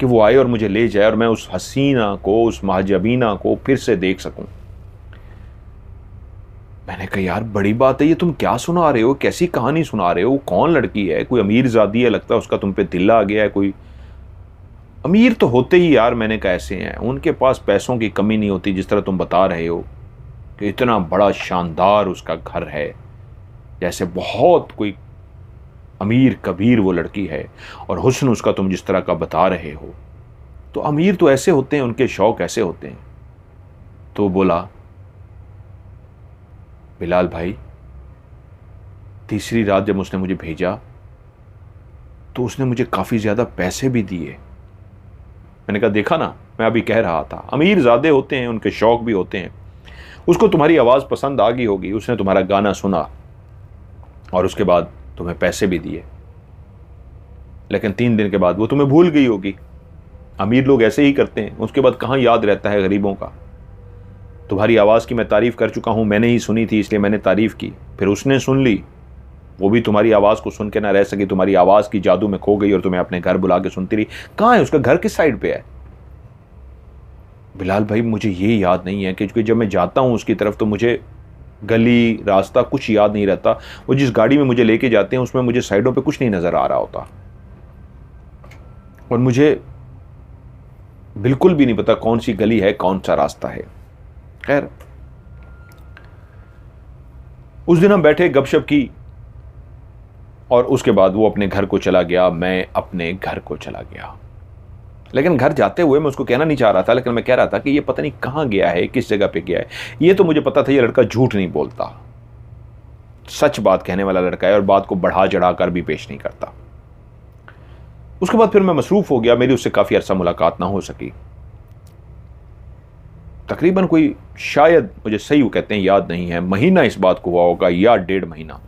कि वो आए और मुझे ले जाए और मैं उस हसीना को, उस महजबीना को फिर से देख सकूं। मैंने कहा, यार बड़ी बात है, ये तुम क्या सुना रहे हो, कैसी कहानी सुना रहे हो? कौन लड़की है? कोई अमीर ज़ादी है, लगता है उसका तुम पे दिल आ गया है। कोई अमीर तो होते ही यार, मैंने कहा ऐसे हैं, उनके पास पैसों की कमी नहीं होती, जिस तरह तुम बता रहे हो कि इतना बड़ा शानदार उसका घर है, जैसे बहुत कोई अमीर कबीर वो लड़की है और हुस्न उसका तुम जिस तरह का बता रहे हो, तो अमीर तो ऐसे होते हैं, उनके शौक ऐसे होते हैं। तो बोला, बिलाल भाई, तीसरी रात जब उसने मुझे भेजा तो उसने मुझे काफ़ी ज़्यादा पैसे भी दिए। मैंने कहा, देखा ना, मैं अभी कह रहा था, अमीर ज़्यादा होते हैं, उनके शौक भी होते हैं। उसको तुम्हारी आवाज़ पसंद आ गई होगी, उसने तुम्हारा गाना सुना और उसके बाद तुम्हें पैसे भी दिए, लेकिन 3 दिन के बाद वो तुम्हें भूल गई होगी। अमीर लोग ऐसे ही करते हैं, उसके बाद कहाँ याद रहता है गरीबों का। तुम्हारी आवाज़ की मैं तारीफ़ कर चुका हूँ, मैंने ही सुनी थी इसलिए मैंने तारीफ़ की, फिर उसने सुन ली, वो भी तुम्हारी आवाज़ को सुन के ना रह सकी, तुम्हारी आवाज़ की जादू में खो गई और तुम्हें अपने घर बुला के सुनती रही। कहाँ है उसका घर, किस साइड पे है? बिलाल भाई, मुझे ये याद नहीं है, क्योंकि जब मैं जाता हूँ उसकी तरफ तो मुझे गली रास्ता कुछ याद नहीं रहता। वो जिस गाड़ी में मुझे लेके जाते हैं उसमें मुझे साइडों पे कुछ नहीं नज़र आ रहा होता और मुझे बिल्कुल भी नहीं पता कौन सी गली है, कौन सा रास्ता है। खैर, उस दिन हम बैठे, गपशप की और उसके बाद वो अपने घर को चला गया, मैं अपने घर को चला गया। लेकिन घर जाते हुए मैं उसको कहना नहीं चाह रहा था, लेकिन मैं कह रहा था कि ये पता नहीं कहाँ गया है, किस जगह पे गया है। ये तो मुझे पता था ये लड़का झूठ नहीं बोलता, सच बात कहने वाला लड़का है और बात को बढ़ा चढ़ा कर भी पेश नहीं करता। उसके बाद फिर मैं मसरूफ हो गया, मेरी उससे काफ़ी अरसा मुलाकात ना हो सकी। तकरीबन कोई, शायद मुझे सही वो कहते हैं याद नहीं है, महीना इस बात को हुआ होगा या 1.5 महीना।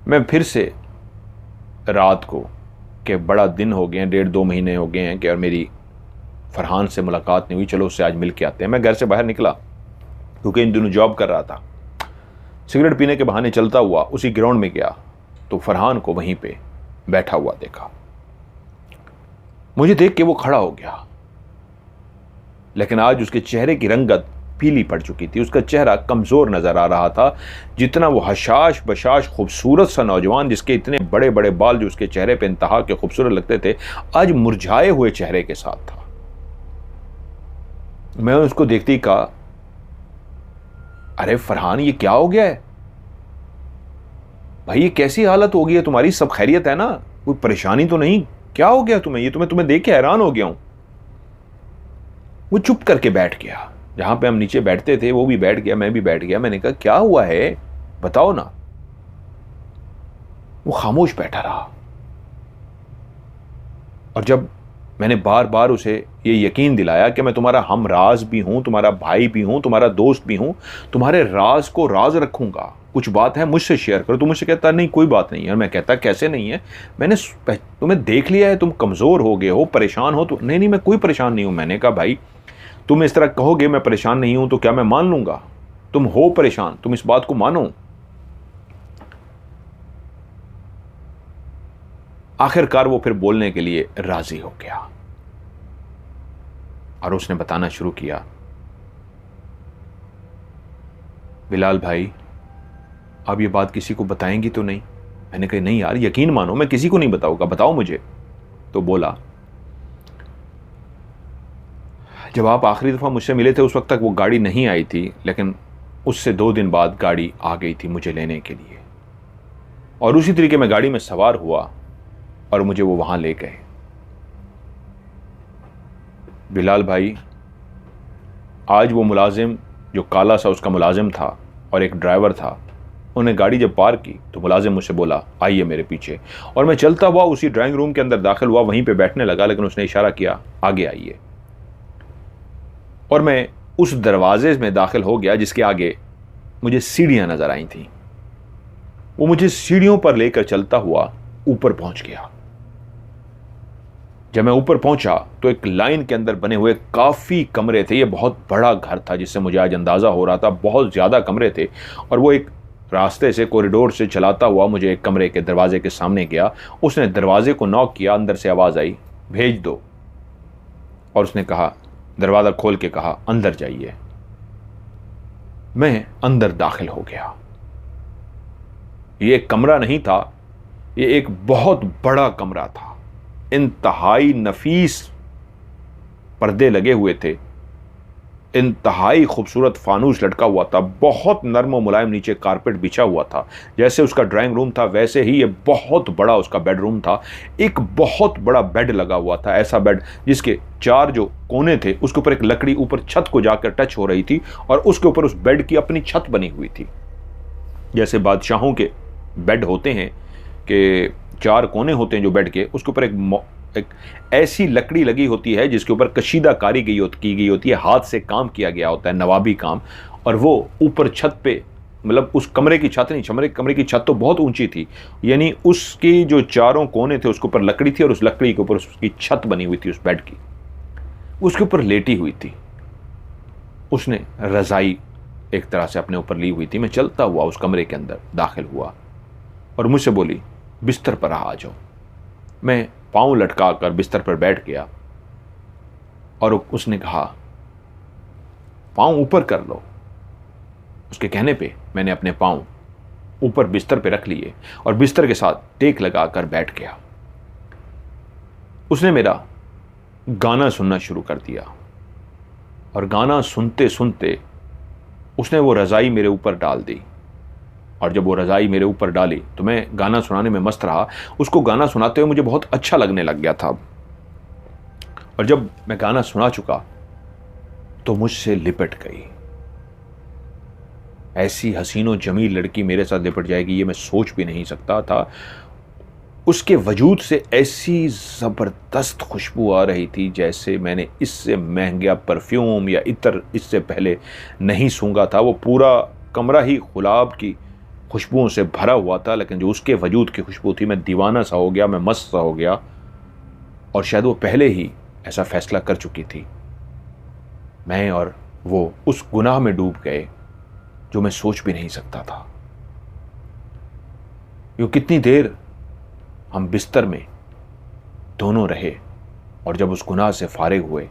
मैं फिर से रात को, कि बड़ा दिन हो गए हैं, 1.5-2 महीने हो गए हैं कि और मेरी फरहान से मुलाकात नहीं हुई, चलो उससे आज मिल के आते हैं। मैं घर से बाहर निकला क्योंकि इन दिनों जॉब कर रहा था। सिगरेट पीने के बहाने चलता हुआ उसी ग्राउंड में गया तो फरहान को वहीं पे बैठा हुआ देखा। मुझे देख के वो खड़ा हो गया, लेकिन आज उसके चेहरे की रंगत पीली पड़ चुकी थी, उसका चेहरा कमज़ोर नज़र आ रहा था। जितना वो हशाश बशाश खूबसूरत सा नौजवान, जिसके इतने बड़े बड़े बाल जो उसके चेहरे पे इंतहा के खूबसूरत लगते थे, आज मुरझाए हुए चेहरे के साथ था। मैं उसको देखते ही कहा, अरे फरहान, ये क्या हो गया है भाई, ये कैसी हालत हो गई है तुम्हारी? सब खैरियत है ना? कोई परेशानी तो नहीं? क्या हो गया तुम्हें? ये तुम्हें देख के हैरान हो गया हूं। वो चुप करके बैठ गया, जहां पे हम नीचे बैठते थे वो भी बैठ गया, मैं भी बैठ गया। मैंने कहा, क्या हुआ है, बताओ ना। वो खामोश बैठा रहा और जब मैंने बार बार उसे ये यकीन दिलाया कि मैं तुम्हारा हम राज भी हूं, तुम्हारा भाई भी हूं, तुम्हारा दोस्त भी हूं, तुम्हारे राज को राज रखूंगा, कुछ बात है मुझसे शेयर करो, तो मुझसे कहता नहीं कोई बात नहीं है। और मैं कहता कैसे नहीं है, मैंने तुम्हें देख लिया है, तुम कमज़ोर हो गए हो, परेशान हो। तो नहीं नहीं, मैं कोई परेशान नहीं हूं। मैंने कहा, भाई तुम इस तरह कहोगे मैं परेशान नहीं हूं तो क्या मैं मान लूंगा? तुम हो परेशान, तुम इस बात को मानो। आखिरकार वो फिर बोलने के लिए राजी हो गया और उसने बताना शुरू किया, बिलाल भाई, आप ये बात किसी को बताएंगी तो नहीं? मैंने कहा, नहीं यार, यकीन मानो, मैं किसी को नहीं बताऊंगा, बताओ मुझे। तो बोला, जब आप आखिरी दफ़ा मुझसे मिले थे उस वक्त तक वो गाड़ी नहीं आई थी, लेकिन उससे 2 दिन बाद गाड़ी आ गई थी मुझे लेने के लिए, और उसी तरीके मैं गाड़ी में सवार हुआ और मुझे वो वहाँ ले गए। बिलाल भाई, आज वो मुलाजिम जो काला सा उसका मुलाजिम था और एक ड्राइवर था, उन्हें गाड़ी जब पार की तो मुलाजिम मुझसे बोला, आइए मेरे पीछे। और मैं चलता हुआ उसी ड्राइंग रूम के अंदर दाखिल हुआ, वहीं पे बैठने लगा, लेकिन उसने इशारा किया, आगे आइए। और मैं उस दरवाजे में दाखिल हो गया जिसके आगे मुझे सीढ़ियां नजर आई थीं। वो मुझे सीढ़ियों पर लेकर चलता हुआ ऊपर पहुंच गया। जब मैं ऊपर पहुंचा तो एक लाइन के अंदर बने हुए काफ़ी कमरे थे। ये बहुत बड़ा घर था, जिससे मुझे आज अंदाज़ा हो रहा था बहुत ज़्यादा कमरे थे। और वो एक रास्ते से, कॉरिडोर से चलाता हुआ मुझे एक कमरे के दरवाजे के सामने गया। उसने दरवाजे को नॉक किया, अंदर से आवाज़ आई, भेज दो। और उसने कहा, दरवाज़ा खोल के कहा, अंदर जाइए। मैं अंदर दाखिल हो गया। ये एक कमरा नहीं था, ये एक बहुत बड़ा कमरा था। इंतहाई नफीस पर्दे लगे हुए थे इंतहाई खूबसूरत फानूस लटका हुआ था, बहुत नरम और मुलायम नीचे कारपेट बिछा हुआ था। जैसे उसका ड्राइंग रूम था वैसे ही ये बहुत बड़ा उसका बेडरूम था। एक बहुत बड़ा बेड लगा हुआ था, ऐसा बेड जिसके 4 जो कोने थे उसके ऊपर एक लकड़ी ऊपर छत को जाकर टच हो रही थी और उसके ऊपर उस बेड की अपनी छत बनी हुई थी। जैसे बादशाहों के बेड होते हैं कि 4 कोने होते हैं जो बेड के, उसके ऊपर एक ऐसी लकड़ी लगी होती है जिसके ऊपर कशीदा कारी की गई होती है, हाथ से काम किया गया होता है, नवाबी काम। और वो ऊपर छत पे, मतलब उस कमरे की छत नहीं, कमरे की छत तो बहुत ऊंची थी, यानी उसकी जो 4 कोने थे उसके ऊपर लकड़ी थी और उस लकड़ी के ऊपर उसकी छत बनी हुई थी उस बेड की। उसके ऊपर लेटी हुई थी, उसने रजाई एक तरह से अपने ऊपर ली हुई थी। मैं चलता हुआ उस कमरे के अंदर दाखिल हुआ और मुझसे बोली, बिस्तर पर आ जाओ। मैं पांव लटका कर बिस्तर पर बैठ गया और उसने कहा, पांव ऊपर कर लो। उसके कहने पे मैंने अपने पांव ऊपर बिस्तर पे रख लिए और बिस्तर के साथ टेक लगाकर बैठ गया। उसने मेरा गाना सुनना शुरू कर दिया और गाना सुनते सुनते उसने वो रजाई मेरे ऊपर डाल दी। और जब वो रजाई मेरे ऊपर डाली तो मैं गाना सुनाने में मस्त रहा। उसको गाना सुनाते हुए मुझे बहुत अच्छा लगने लग गया था। और जब मैं गाना सुना चुका तो मुझसे लिपट गई। ऐसी हसीनो जमील लड़की मेरे साथ लिपट जाएगी ये मैं सोच भी नहीं सकता था। उसके वजूद से ऐसी ज़बरदस्त खुशबू आ रही थी जैसे मैंने इससे महंगा परफ्यूम या इतर इससे पहले नहीं सूंघा था। वो पूरा कमरा ही गुलाब की खुशबुओं से भरा हुआ था, लेकिन जो उसके वजूद की खुशबू थी, मैं दीवाना सा हो गया, मैं मस्त सा हो गया। और शायद वो पहले ही ऐसा फैसला कर चुकी थी। मैं और वो उस गुनाह में डूब गए जो मैं सोच भी नहीं सकता था। यूं कितनी देर हम बिस्तर में दोनों रहे और जब उस गुनाह से फारिग हुए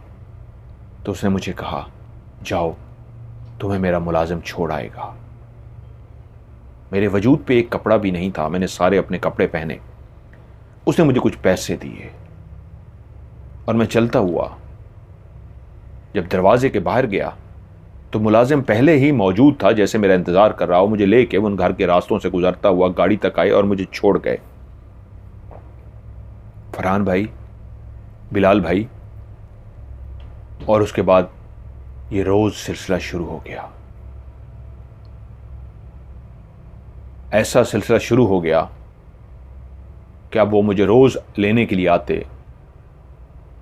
तो उसने मुझे कहा, जाओ, तुम्हें मेरा मुलाजिम छोड़ आएगा। मेरे वजूद पे एक कपड़ा भी नहीं था, मैंने सारे अपने कपड़े पहने। उसने मुझे कुछ पैसे दिए और मैं चलता हुआ जब दरवाजे के बाहर गया तो मुलाजिम पहले ही मौजूद था, जैसे मेरा इंतजार कर रहा हो। मुझे लेके उन घर के रास्तों से गुजरता हुआ गाड़ी तक आए और मुझे छोड़ गए। फरहान भाई, बिलाल भाई, और उसके बाद ये रोज सिलसिला शुरू हो गया। ऐसा सिलसिला शुरू हो गया कि अब वो मुझे रोज लेने के लिए आते।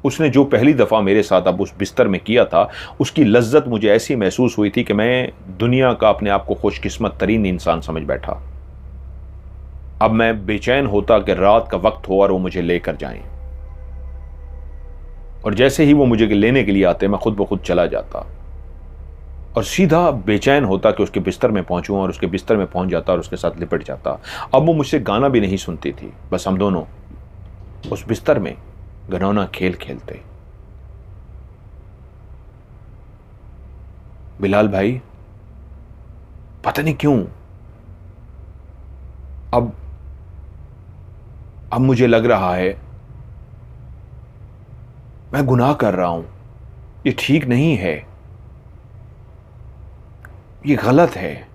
उसने जो पहली दफा मेरे साथ अब उस बिस्तर में किया था, उसकी लज्जत मुझे ऐसी महसूस हुई थी कि मैं दुनिया का अपने आप को खुशकिस्मत तरीन इंसान समझ बैठा। अब मैं बेचैन होता कि रात का वक्त हो और वो मुझे लेकर जाएं। और जैसे ही वो मुझे लेने के लिए आते मैं खुद ब खुद चला जाता और सीधा बेचैन होता कि उसके बिस्तर में पहुंचूं, और उसके बिस्तर में पहुंच जाता और उसके साथ लिपट जाता। अब वो मुझसे गाना भी नहीं सुनती थी, बस हम दोनों उस बिस्तर में घनौना खेल खेलते। बिलाल भाई, पता नहीं क्यों अब मुझे लग रहा है मैं गुनाह कर रहा हूं। ये ठीक नहीं है, ये गलत है।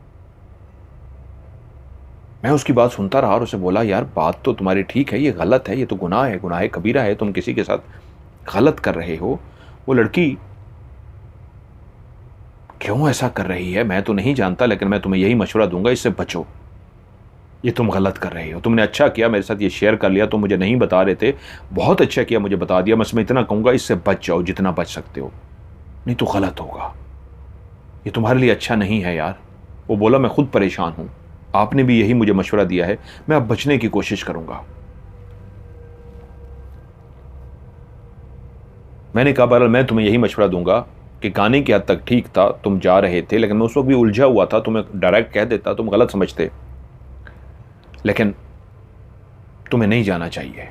मैं उसकी बात सुनता रहा और उसे बोला, यार बात तो तुम्हारी ठीक है, ये गलत है, ये तो गुनाह है, गुनाह कबीरा है, तुम किसी के साथ गलत कर रहे हो। वो लड़की क्यों ऐसा कर रही है मैं तो नहीं जानता, लेकिन मैं तुम्हें यही मशवरा दूंगा, इससे बचो। ये तुम गलत कर रहे हो। तुमने अच्छा किया मेरे साथ ये शेयर कर लिया, तुम मुझे नहीं बता रहे थे, बहुत अच्छा किया मुझे बता दिया। मैं इतना कहूंगा, इससे बच जाओ जितना बच सकते हो, नहीं तो गलत होगा, ये तुम्हारे लिए अच्छा नहीं है यार। वो बोला, मैं खुद परेशान हूं, आपने भी यही मुझे मशवरा दिया है, मैं अब बचने की कोशिश करूंगा। मैंने कहा, बहरहाल मैं तुम्हें यही मशवरा दूंगा कि गाने की हद तक ठीक था, तुम जा रहे थे, लेकिन मैं उस वक्त भी उलझा हुआ था, तुम्हें डायरेक्ट कह देता, तुम गलत समझते, लेकिन तुम्हें नहीं जाना चाहिए।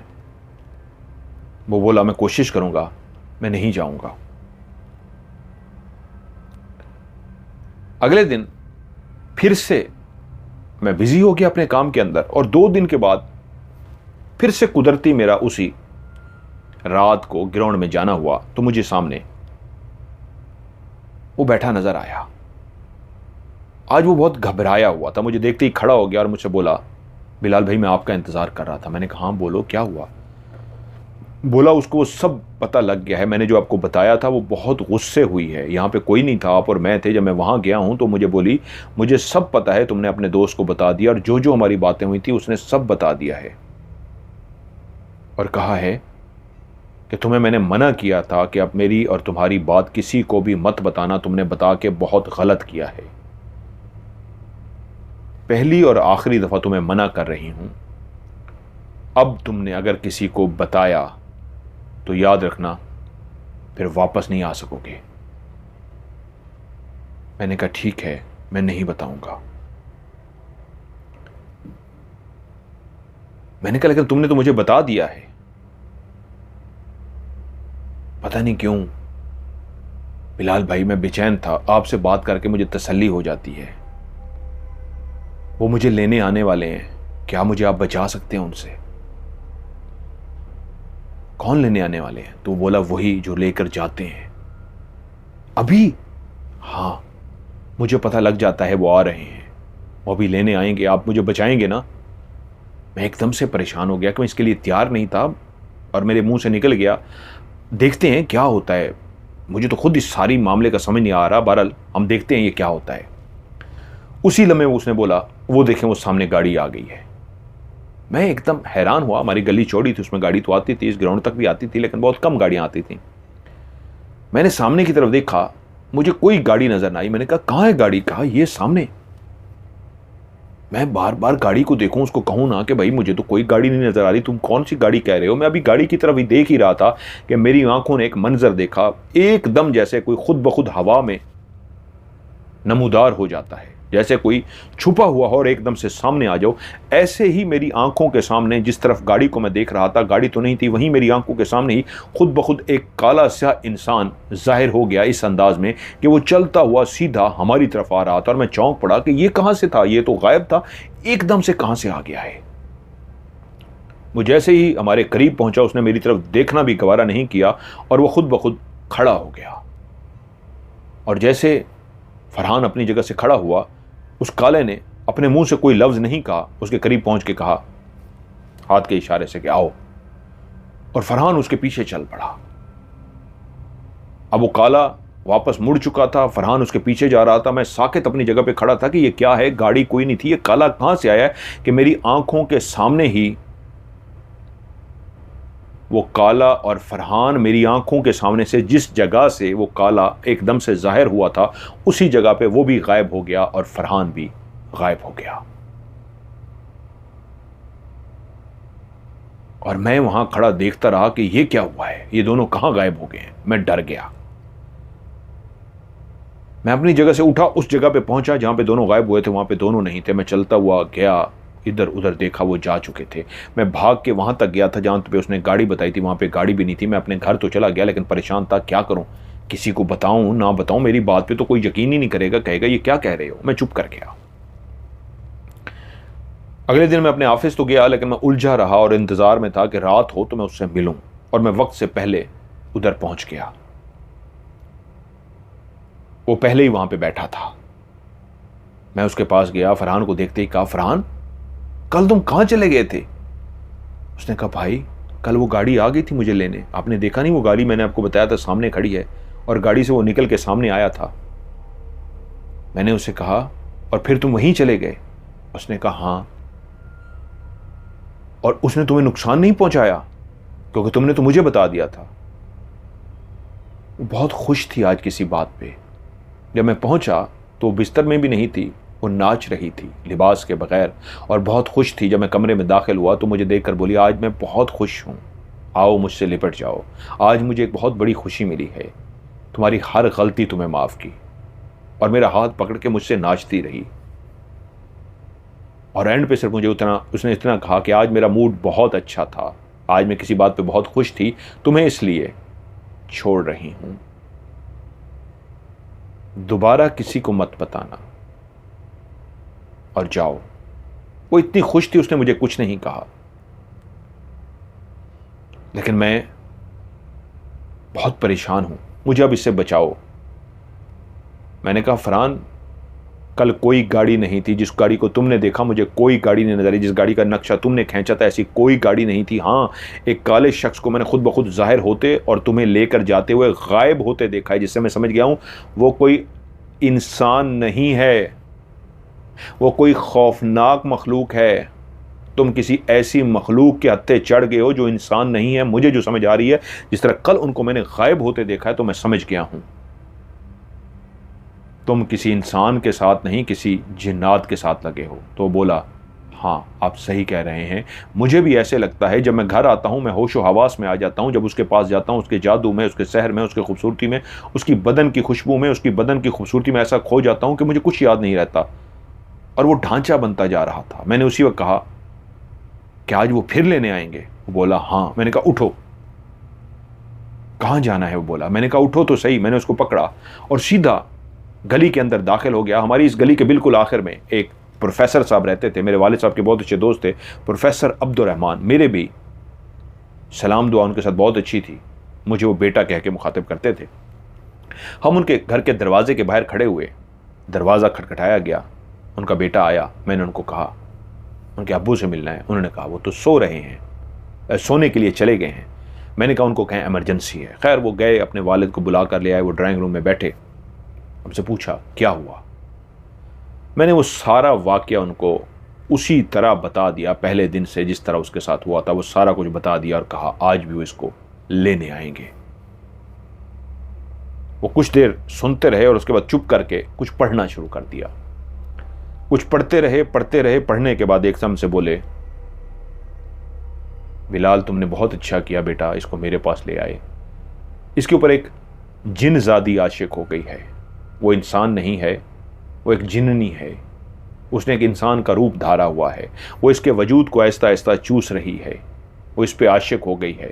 वो बोला, मैं कोशिश करूंगा, मैं नहीं जाऊंगा। अगले दिन फिर से मैं बिजी हो गया अपने काम के अंदर, और 2 दिन के बाद फिर से कुदरती मेरा उसी रात को ग्राउंड में जाना हुआ तो मुझे सामने वो बैठा नजर आया। आज वो बहुत घबराया हुआ था, मुझे देखते ही खड़ा हो गया और मुझसे बोला, बिलाल भाई मैं आपका इंतजार कर रहा था। मैंने कहा हाँ बोलो क्या हुआ। बोला उसको वो सब पता लग गया है, मैंने जो आपको बताया था वो बहुत गुस्से हुई है। यहाँ पे कोई नहीं था, आप और मैं थे। जब मैं वहाँ गया हूँ तो मुझे बोली मुझे सब पता है, तुमने अपने दोस्त को बता दिया और जो जो हमारी बातें हुई थी उसने सब बता दिया है। और कहा है कि तुम्हें मैंने मना किया था कि अब मेरी और तुम्हारी बात किसी को भी मत बताना, तुमने बता के बहुत गलत किया है। पहली और आखिरी दफा तुम्हें मना कर रही हूं, अब तुमने अगर किसी को बताया तो याद रखना फिर वापस नहीं आ सकोगे। मैंने कहा ठीक है मैं नहीं बताऊंगा। मैंने कहा लेकिन तुमने तो मुझे बता दिया है। पता नहीं क्यों बिलाल भाई मैं बेचैन था, आपसे बात करके मुझे तसल्ली हो जाती है। वो मुझे लेने आने वाले हैं, क्या मुझे आप बचा सकते हैं उनसे? कौन लेने आने वाले हैं? तो बोला वही जो लेकर जाते हैं। अभी? हाँ मुझे पता लग जाता है वो आ रहे हैं, वो अभी लेने आएंगे, आप मुझे बचाएंगे ना? मैं एकदम से परेशान हो गया कि मैं इसके लिए तैयार नहीं था और मेरे मुंह से निकल गया, देखते हैं क्या होता है। मुझे तो खुद इस सारी मामले का समझ नहीं आ रहा, बहरहाल हम देखते हैं ये क्या होता है। उसी लम्हे उसने बोला वो देखें वो सामने गाड़ी आ गई है। मैं एकदम हैरान हुआ, हमारी गली चौड़ी थी, उसमें गाड़ी तो आती थी, इस ग्राउंड तक भी आती थी, लेकिन बहुत कम गाड़ियां आती थी। मैंने सामने की तरफ देखा, मुझे कोई गाड़ी नजर ना आई। मैंने कहा कहाँ है गाड़ी? कहा ये सामने। मैं बार बार गाड़ी को देखूं, उसको कहूं ना कि भाई मुझे तो कोई गाड़ी नहीं नजर आ रही, तुम कौन सी गाड़ी कह रहे हो? मैं अभी गाड़ी की तरफ ही देख ही रहा था कि मेरी आंखों ने एक मंजर देखा, एकदम जैसे कोई खुद ब खुद हवा में नमूदार हो जाता है, जैसे कोई छुपा हुआ हो और एकदम से सामने आ जाओ। ऐसे ही मेरी आंखों के सामने, जिस तरफ गाड़ी को मैं देख रहा था, गाड़ी तो नहीं थी, वहीं मेरी आंखों के सामने ही खुद ब खुद एक काला सा इंसान जाहिर हो गया, इस अंदाज में कि वो चलता हुआ सीधा हमारी तरफ आ रहा था। और मैं चौंक पड़ा कि ये कहां से था, ये तो गायब था, एकदम से कहां से आ गया है। वो जैसे ही हमारे करीब पहुंचा, उसने मेरी तरफ देखना भी गवारा नहीं किया और वो खुद ब खुद खड़ा हो गया। और जैसे फरहान अपनी जगह से खड़ा हुआ, उस काले ने अपने मुंह से कोई लफ्ज नहीं कहा, उसके करीब पहुंच के कहा हाथ के इशारे से कि आओ, और फरहान उसके पीछे चल पड़ा। अब वो काला वापस मुड़ चुका था, फरहान उसके पीछे जा रहा था। मैं साकित अपनी जगह पे खड़ा था कि ये क्या है, गाड़ी कोई नहीं थी, ये काला कहां से आया है कि मेरी आंखों के सामने ही वो काला और फरहान मेरी आंखों के सामने से जिस जगह से वो काला एकदम से जाहिर हुआ था, उसी जगह पे वो भी गायब हो गया और फरहान भी गायब हो गया। और मैं वहां खड़ा देखता रहा कि ये क्या हुआ है, ये दोनों कहां गायब हो गए हैं। मैं डर गया। मैं अपनी जगह से उठा, उस जगह पे पहुंचा जहां पे दोनों गायब हुए थे, वहां पे दोनों नहीं थे। मैं चलता हुआ गया, इधर उधर देखा, वो जा चुके थे। मैं भाग के वहां तक गया था जहां पे उसने गाड़ी बताई थी, वहां पे गाड़ी भी नहीं थी। मैं अपने घर तो चला गया, लेकिन परेशान था, क्या करूं, किसी को बताऊं ना बताऊं, मेरी बात पे तो कोई यकीन ही नहीं करेगा, कहेगा ये क्या कह रहे हो। मैं चुप कर गया। अगले दिन मैं अपने ऑफिस तो गया, लेकिन मैं उलझा रहा और इंतजार में था कि रात हो तो मैं उससे मिलूं, और मैं वक्त से पहले उधर पहुंच गया। वो पहले ही वहां पे बैठा था। मैं उसके पास गया, फरहान को देखते ही कहा, फरहान कल तुम कहां चले गए थे? उसने कहा भाई कल वो गाड़ी आ गई थी मुझे लेने, आपने देखा नहीं? वो गाड़ी मैंने आपको बताया था सामने खड़ी है, और गाड़ी से वो निकल के सामने आया था। मैंने उससे कहा और फिर तुम वहीं चले गए? उसने कहा हाँ। और उसने तुम्हें नुकसान नहीं पहुंचाया? क्योंकि तुमने तो मुझे बता दिया था। वो बहुत खुश थी आज किसी बात पे। जब मैं पहुंचा तो वो बिस्तर में भी नहीं थी, वो नाच रही थी लिबास के बगैर, और बहुत खुश थी। जब मैं कमरे में दाखिल हुआ तो मुझे देखकर बोली, आज मैं बहुत खुश हूं, आओ मुझसे लिपट जाओ, आज मुझे एक बहुत बड़ी खुशी मिली है, तुम्हारी हर गलती तुम्हें माफ की। और मेरा हाथ पकड़ के मुझसे नाचती रही, और एंड पे सिर्फ मुझे उसने इतना कहा कि आज मेरा मूड बहुत अच्छा था, आज मैं किसी बात पे बहुत खुश थी, तुम्हें इसलिए छोड़ रही हूं, दोबारा किसी को मत बताना और जाओ। वो इतनी खुश थी, उसने मुझे कुछ नहीं कहा, लेकिन मैं बहुत परेशान हूं, मुझे अब इससे बचाओ। मैंने कहा फरहान, कल कोई गाड़ी नहीं थी, जिस गाड़ी को तुमने देखा मुझे कोई गाड़ी नहीं नजर आई, जिस गाड़ी का नक्शा तुमने खींचा था ऐसी कोई गाड़ी नहीं थी। हाँ, एक काले शख्स को मैंने खुद ब खुद जाहिर होते और तुम्हें लेकर जाते हुए गायब होते देखा है, जिससे मैं समझ गया हूं वो कोई इंसान नहीं है, वो कोई खौफनाक मखलूक है। तुम किसी ऐसी मखलूक के हत्थे चढ़ गए हो जो इंसान नहीं है। मुझे जो समझ आ रही है, जिस तरह कल उनको मैंने गायब होते देखा है, तो मैं समझ गया हूं तुम किसी इंसान के साथ नहीं, किसी जिन्नात के साथ लगे हो। तो बोला, हाँ आप सही कह रहे हैं, मुझे भी ऐसे लगता है। जब मैं घर आता हूँ मैं होशो हवास में आ जाता हूँ, जब उसके पास जाता हूँ उसके जादू में, उसके सहर में, उसकी खूबसूरती में, उसकी बदन की खुशबू में, उसकी बदन की खूबसूरती में ऐसा खो जाता हूँ कि मुझे कुछ याद नहीं रहता। और वो ढांचा बनता जा रहा था। मैंने उसी वक्त कहा कि आज वो फिर लेने आएंगे? वो बोला हाँ। मैंने कहा उठो। कहाँ जाना है? वो बोला। मैंने कहा उठो तो सही। मैंने उसको पकड़ा और सीधा गली के अंदर दाखिल हो गया। हमारी इस गली के बिल्कुल आखिर में एक प्रोफेसर साहब रहते थे, मेरे वालिद साहब के बहुत अच्छे दोस्त थे, प्रोफेसर अब्दुर्रहमान। मेरे भी सलाम दुआ उनके साथ बहुत अच्छी थी, मुझे वो बेटा कह के मुखातिब करते थे। हम उनके घर के दरवाजे के बाहर खड़े हुए, दरवाज़ा खटखटाया गया, उनका बेटा आया। मैंने उनको कहा उनके अब्बू से मिलना है। उन्होंने कहा वो तो सो रहे हैं, सोने के लिए चले गए हैं। मैंने कहा उनको कहें इमरजेंसी है। खैर वो गए, अपने वालिद को बुला कर ले आए। वो ड्राइंग रूम में बैठे, हमसे पूछा क्या हुआ। मैंने वो सारा वाक़या उनको उसी तरह बता दिया, पहले दिन से जिस तरह उसके साथ हुआ था वो सारा कुछ बता दिया और कहा आज भी वो इसको लेने आएंगे। वो कुछ देर सुनते रहे और उसके बाद चुप करके कुछ पढ़ना शुरू कर दिया। कुछ पढ़ते रहे, पढ़ने के बाद एकदम से बोले, बिलाल तुमने बहुत अच्छा किया बेटा, इसको मेरे पास ले आए। इसके ऊपर एक जिनजादी आशिक हो गई है। वो इंसान नहीं है, वो एक जिन्नी है। उसने एक इंसान का रूप धारा हुआ है। वो इसके वजूद को आहिस्ता आहिस्ता चूस रही है। वो इस पे आशिक हो गई है,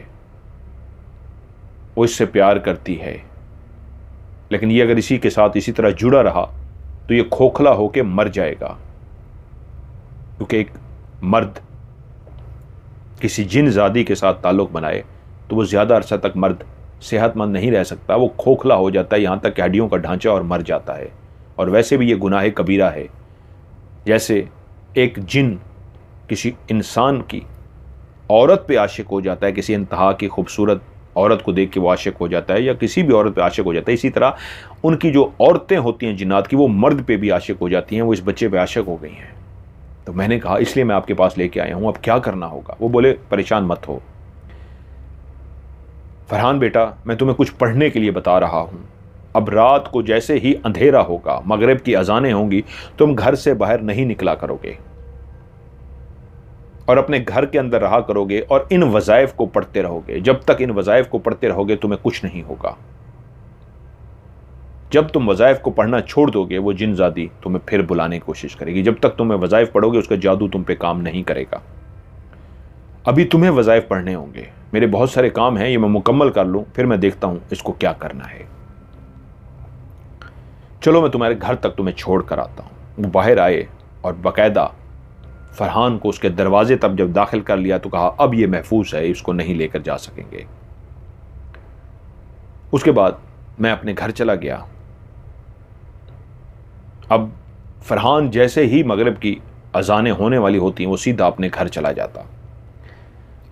वो इससे प्यार करती है। लेकिन ये अगर इसी के साथ इसी तरह जुड़ा रहा तो ये खोखला होकर मर जाएगा, क्योंकि एक मर्द किसी जिनजादी के साथ ताल्लुक़ बनाए तो वो ज़्यादा अरसा तक मर्द सेहतमंद नहीं रह सकता। वो खोखला हो जाता है, यहाँ तक कि हड्डियों का ढांचा, और मर जाता है। और वैसे भी ये गुनाह कबीरा है। जैसे एक जिन किसी इंसान की औरत पे आशिक हो जाता है, किसी इंतहा की खूबसूरत औरत को देख के वो आशिक हो जाता है, या किसी भी औरत पे आशिक हो जाता है, इसी तरह उनकी जो औरतें होती हैं जिन्नात की, वो मर्द पे भी आशिक हो जाती हैं। वो इस बच्चे पे आशिक हो गई हैं। तो मैंने कहा इसलिए मैं आपके पास लेके आया हूँ, अब क्या करना होगा। वो बोले परेशान मत हो फरहान बेटा, मैं तुम्हें कुछ पढ़ने के लिए बता रहा हूँ। अब रात को जैसे ही अंधेरा होगा, मगरिब की अजानें होंगी, तुम घर से बाहर नहीं निकला करोगे और अपने घर के अंदर रहा करोगे और इन वज़ाइफ को पढ़ते रहोगे। जब तक इन वज़ाइफ को पढ़ते रहोगे तुम्हें कुछ नहीं होगा। जब तुम वज़ाइफ को पढ़ना छोड़ दोगे, वो जिनजादी तुम्हें फिर बुलाने की कोशिश करेगी। जब तक तुम्हें वज़ाइफ पढ़ोगे उसका जादू तुम पे काम नहीं करेगा। अभी तुम्हें वज़ाइफ पढ़ने होंगे। मेरे बहुत सारे काम हैं, ये मैं मुकम्मल कर लूँ, फिर मैं देखता हूँ इसको क्या करना है। चलो मैं तुम्हारे घर तक तुम्हें छोड़ कर आता हूँ। वो बाहर आए और बाकायदा फरहान को उसके दरवाजे तक जब दाखिल कर लिया तो कहा अब ये महफूज है, इसको नहीं लेकर जा सकेंगे। उसके बाद मैं अपने घर चला गया। अब फरहान जैसे ही मगरिब की अजानें होने वाली होती हैं वो सीधा अपने घर चला जाता।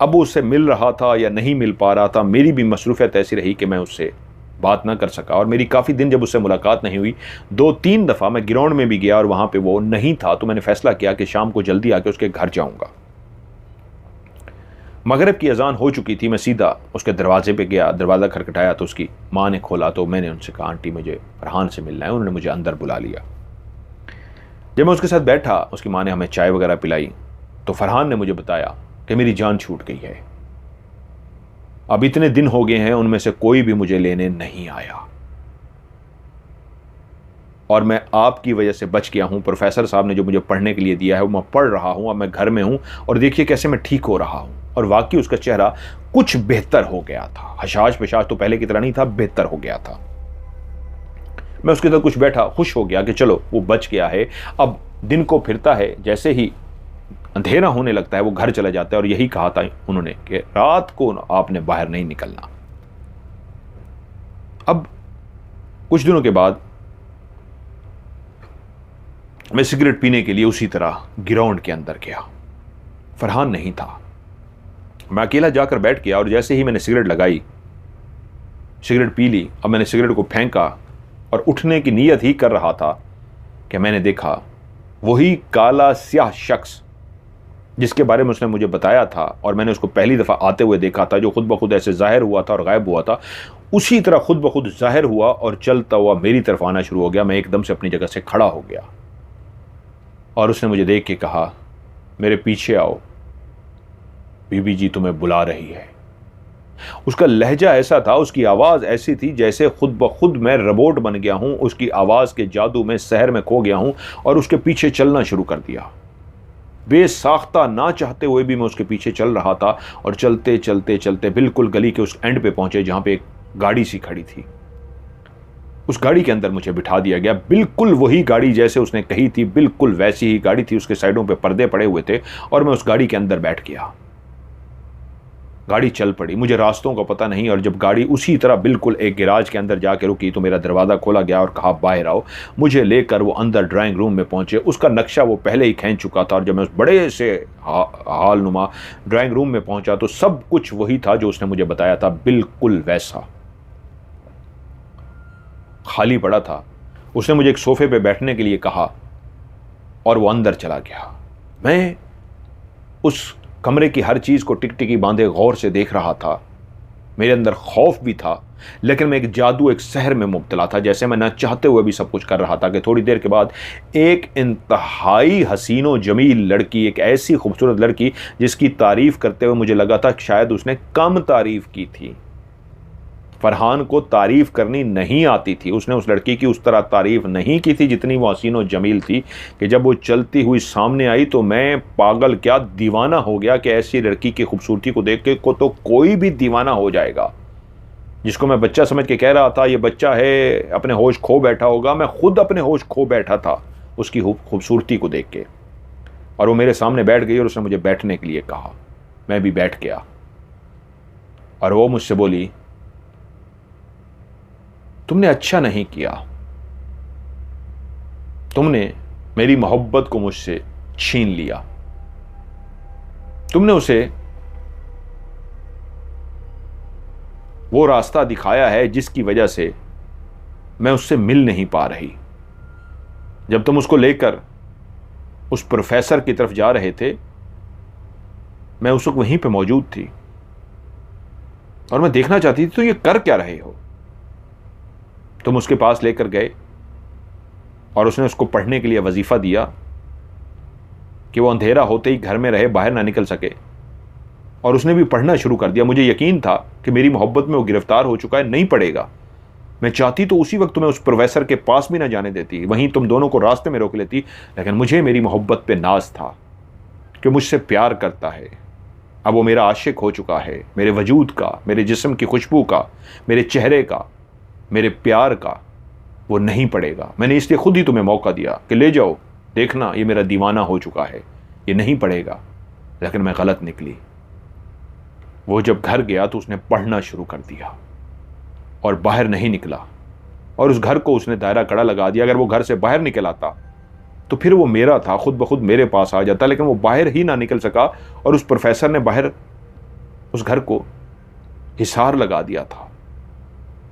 अब वो उससे मिल रहा था या नहीं मिल पा रहा था, मेरी भी मसरूफियत ऐसी रही कि मैं उससे बात ना कर सका। और मेरी काफ़ी दिन जब उससे मुलाकात नहीं हुई, 2-3 दफ़ा मैं ग्राउंड में भी गया और वहाँ पे वो नहीं था। तो मैंने फ़ैसला किया कि शाम को जल्दी आके उसके घर जाऊँगा। मगरिब की अजान हो चुकी थी। मैं सीधा उसके दरवाजे पे गया, दरवाज़ा खटखटाया तो उसकी माँ ने खोला। तो मैंने उनसे कहा आंटी मुझे फरहान से मिलना है। उन्होंने मुझे अंदर बुला लिया। जब मैं उसके साथ बैठा, उसकी माँ ने हमें चाय वगैरह पिलाई तो फरहान ने मुझे बताया कि मेरी जान छूट गई है। अब इतने दिन हो गए हैं, उनमें से कोई भी मुझे लेने नहीं आया और मैं आपकी वजह से बच गया हूं। प्रोफेसर साहब ने जो मुझे पढ़ने के लिए दिया है वो मैं पढ़ रहा हूं। अब मैं घर में हूं और देखिए कैसे मैं ठीक हो रहा हूं। और वाकई उसका चेहरा कुछ बेहतर हो गया था। हशाश पेशाश तो पहले की तरह नहीं था, बेहतर हो गया था। मैं उसके साथ कुछ बैठा, खुश हो गया कि चलो वो बच गया है। अब दिन को फिरता है, जैसे ही अंधेरा होने लगता है वो घर चला जाता है। और यही कहा था उन्होंने कि रात को आपने बाहर नहीं निकलना। अब कुछ दिनों के बाद मैं सिगरेट पीने के लिए उसी तरह ग्राउंड के अंदर गया। फरहान नहीं था। मैं अकेला जाकर बैठ गया और जैसे ही मैंने सिगरेट लगाई, सिगरेट पी ली, अब मैंने सिगरेट को फेंका और उठने की नीयत ही कर रहा था कि मैंने देखा वही काला स्याह शख्स जिसके बारे में उसने मुझे बताया था और मैंने उसको पहली दफ़ा आते हुए देखा था, जो खुद ब खुद ऐसे जाहिर हुआ था और गायब हुआ था, उसी तरह खुद ब खुद जाहिर हुआ और चलता हुआ मेरी तरफ आना शुरू हो गया। मैं एकदम से अपनी जगह से खड़ा हो गया और उसने मुझे देख के कहा, मेरे पीछे आओ, बीबी जी तुम्हें बुला रही है। उसका लहजा ऐसा था, उसकी आवाज़ ऐसी थी जैसे खुद ब खुद मैं रोबोट बन गया हूँ, उसकी आवाज़ के जादू में शहर में खो गया हूँ और उसके पीछे चलना शुरू कर दिया। बेसाख्ता ना चाहते हुए भी मैं उसके पीछे चल रहा था और चलते चलते चलते बिल्कुल गली के उस एंड पे पहुंचे जहां पे एक गाड़ी सी खड़ी थी। उस गाड़ी के अंदर मुझे बिठा दिया गया। बिल्कुल वही गाड़ी जैसे उसने कही थी, बिल्कुल वैसी ही गाड़ी थी। उसके साइडों पे पर्दे पड़े हुए थे और मैं उस गाड़ी के अंदर बैठ गया। गाड़ी चल पड़ी। मुझे रास्तों का पता नहीं और जब गाड़ी उसी तरह बिल्कुल एक गैराज के अंदर जाके रुकी तो मेरा दरवाज़ा खोला गया और कहा बाहर आओ। मुझे लेकर वो अंदर ड्राइंग रूम में पहुंचे। उसका नक्शा वो पहले ही खींच चुका था और जब मैं उस बड़े से हाल नुमा ड्राइंग रूम में पहुंचा तो सब कुछ वही था जो उसने मुझे बताया था, बिल्कुल वैसा। खाली पड़ा था। उसने मुझे एक सोफे पे बैठने के लिए कहा और वो अंदर चला गया। मैं उस कमरे की हर चीज़ को टिकटिकी बांधे गौर से देख रहा था। मेरे अंदर खौफ भी था, लेकिन मैं एक जादू, एक सहर में मुब्तला था। जैसे मैं ना चाहते हुए भी सब कुछ कर रहा था कि थोड़ी देर के बाद एक इंतहाई हसीनो जमील लड़की, एक ऐसी खूबसूरत लड़की जिसकी तारीफ़ करते हुए मुझे लगा था शायद उसने कम तारीफ़ की थी। फरहान को तारीफ़ करनी नहीं आती थी। उसने उस लड़की की उस तरह तारीफ़ नहीं की थी जितनी वो हसीन और जमील थी कि जब वो चलती हुई सामने आई तो मैं पागल क्या दीवाना हो गया कि ऐसी लड़की की खूबसूरती को देख के को तो कोई भी दीवाना हो जाएगा। जिसको मैं बच्चा समझ के कह रहा था ये बच्चा है, अपने होश खो बैठा होगा, मैं खुद अपने होश खो बैठा था उसकी खूबसूरती को देख के। और वो मेरे सामने बैठ गई और उसने मुझे बैठने के लिए कहा। मैं भी बैठ गया और वो मुझसे बोली, तुमने अच्छा नहीं किया, तुमने मेरी मोहब्बत को मुझसे छीन लिया। तुमने उसे वो रास्ता दिखाया है जिसकी वजह से मैं उससे मिल नहीं पा रही। जब तुम उसको लेकर उस प्रोफेसर की तरफ जा रहे थे, मैं उस वक्त वहीं पे मौजूद थी और मैं देखना चाहती थी तो ये कर क्या रहे हो। तुम उसके पास लेकर गए और उसने उसको पढ़ने के लिए वजीफा दिया कि वो अंधेरा होते ही घर में रहे, बाहर ना निकल सके, और उसने भी पढ़ना शुरू कर दिया। मुझे यकीन था कि मेरी मोहब्बत में वो गिरफ्तार हो चुका है, नहीं पढ़ेगा। मैं चाहती तो उसी वक्त तुम्हें उस प्रोफेसर के पास भी ना जाने देती, वहीं तुम दोनों को रास्ते में रोक लेती, लेकिन मुझे मेरी मोहब्बत पे नाज था कि मुझसे प्यार करता है। अब वो मेरा आशिक हो चुका है, मेरे वजूद का, मेरे जिस्म की खुशबू का, मेरे चेहरे का, मेरे प्यार का वो नहीं पड़ेगा। मैंने इसलिए खुद ही तुम्हें मौका दिया कि ले जाओ, देखना ये मेरा दीवाना हो चुका है, ये नहीं पड़ेगा। लेकिन मैं गलत निकली। वो जब घर गया तो उसने पढ़ना शुरू कर दिया और बाहर नहीं निकला और उस घर को उसने दायरा कड़ा लगा दिया। अगर वो घर से बाहर निकल आता तो फिर वो मेरा था, खुद ब खुद मेरे पास आ जाता, लेकिन वो बाहर ही ना निकल सका और उस प्रोफेसर ने बाहर उस घर को हिसार लगा दिया था।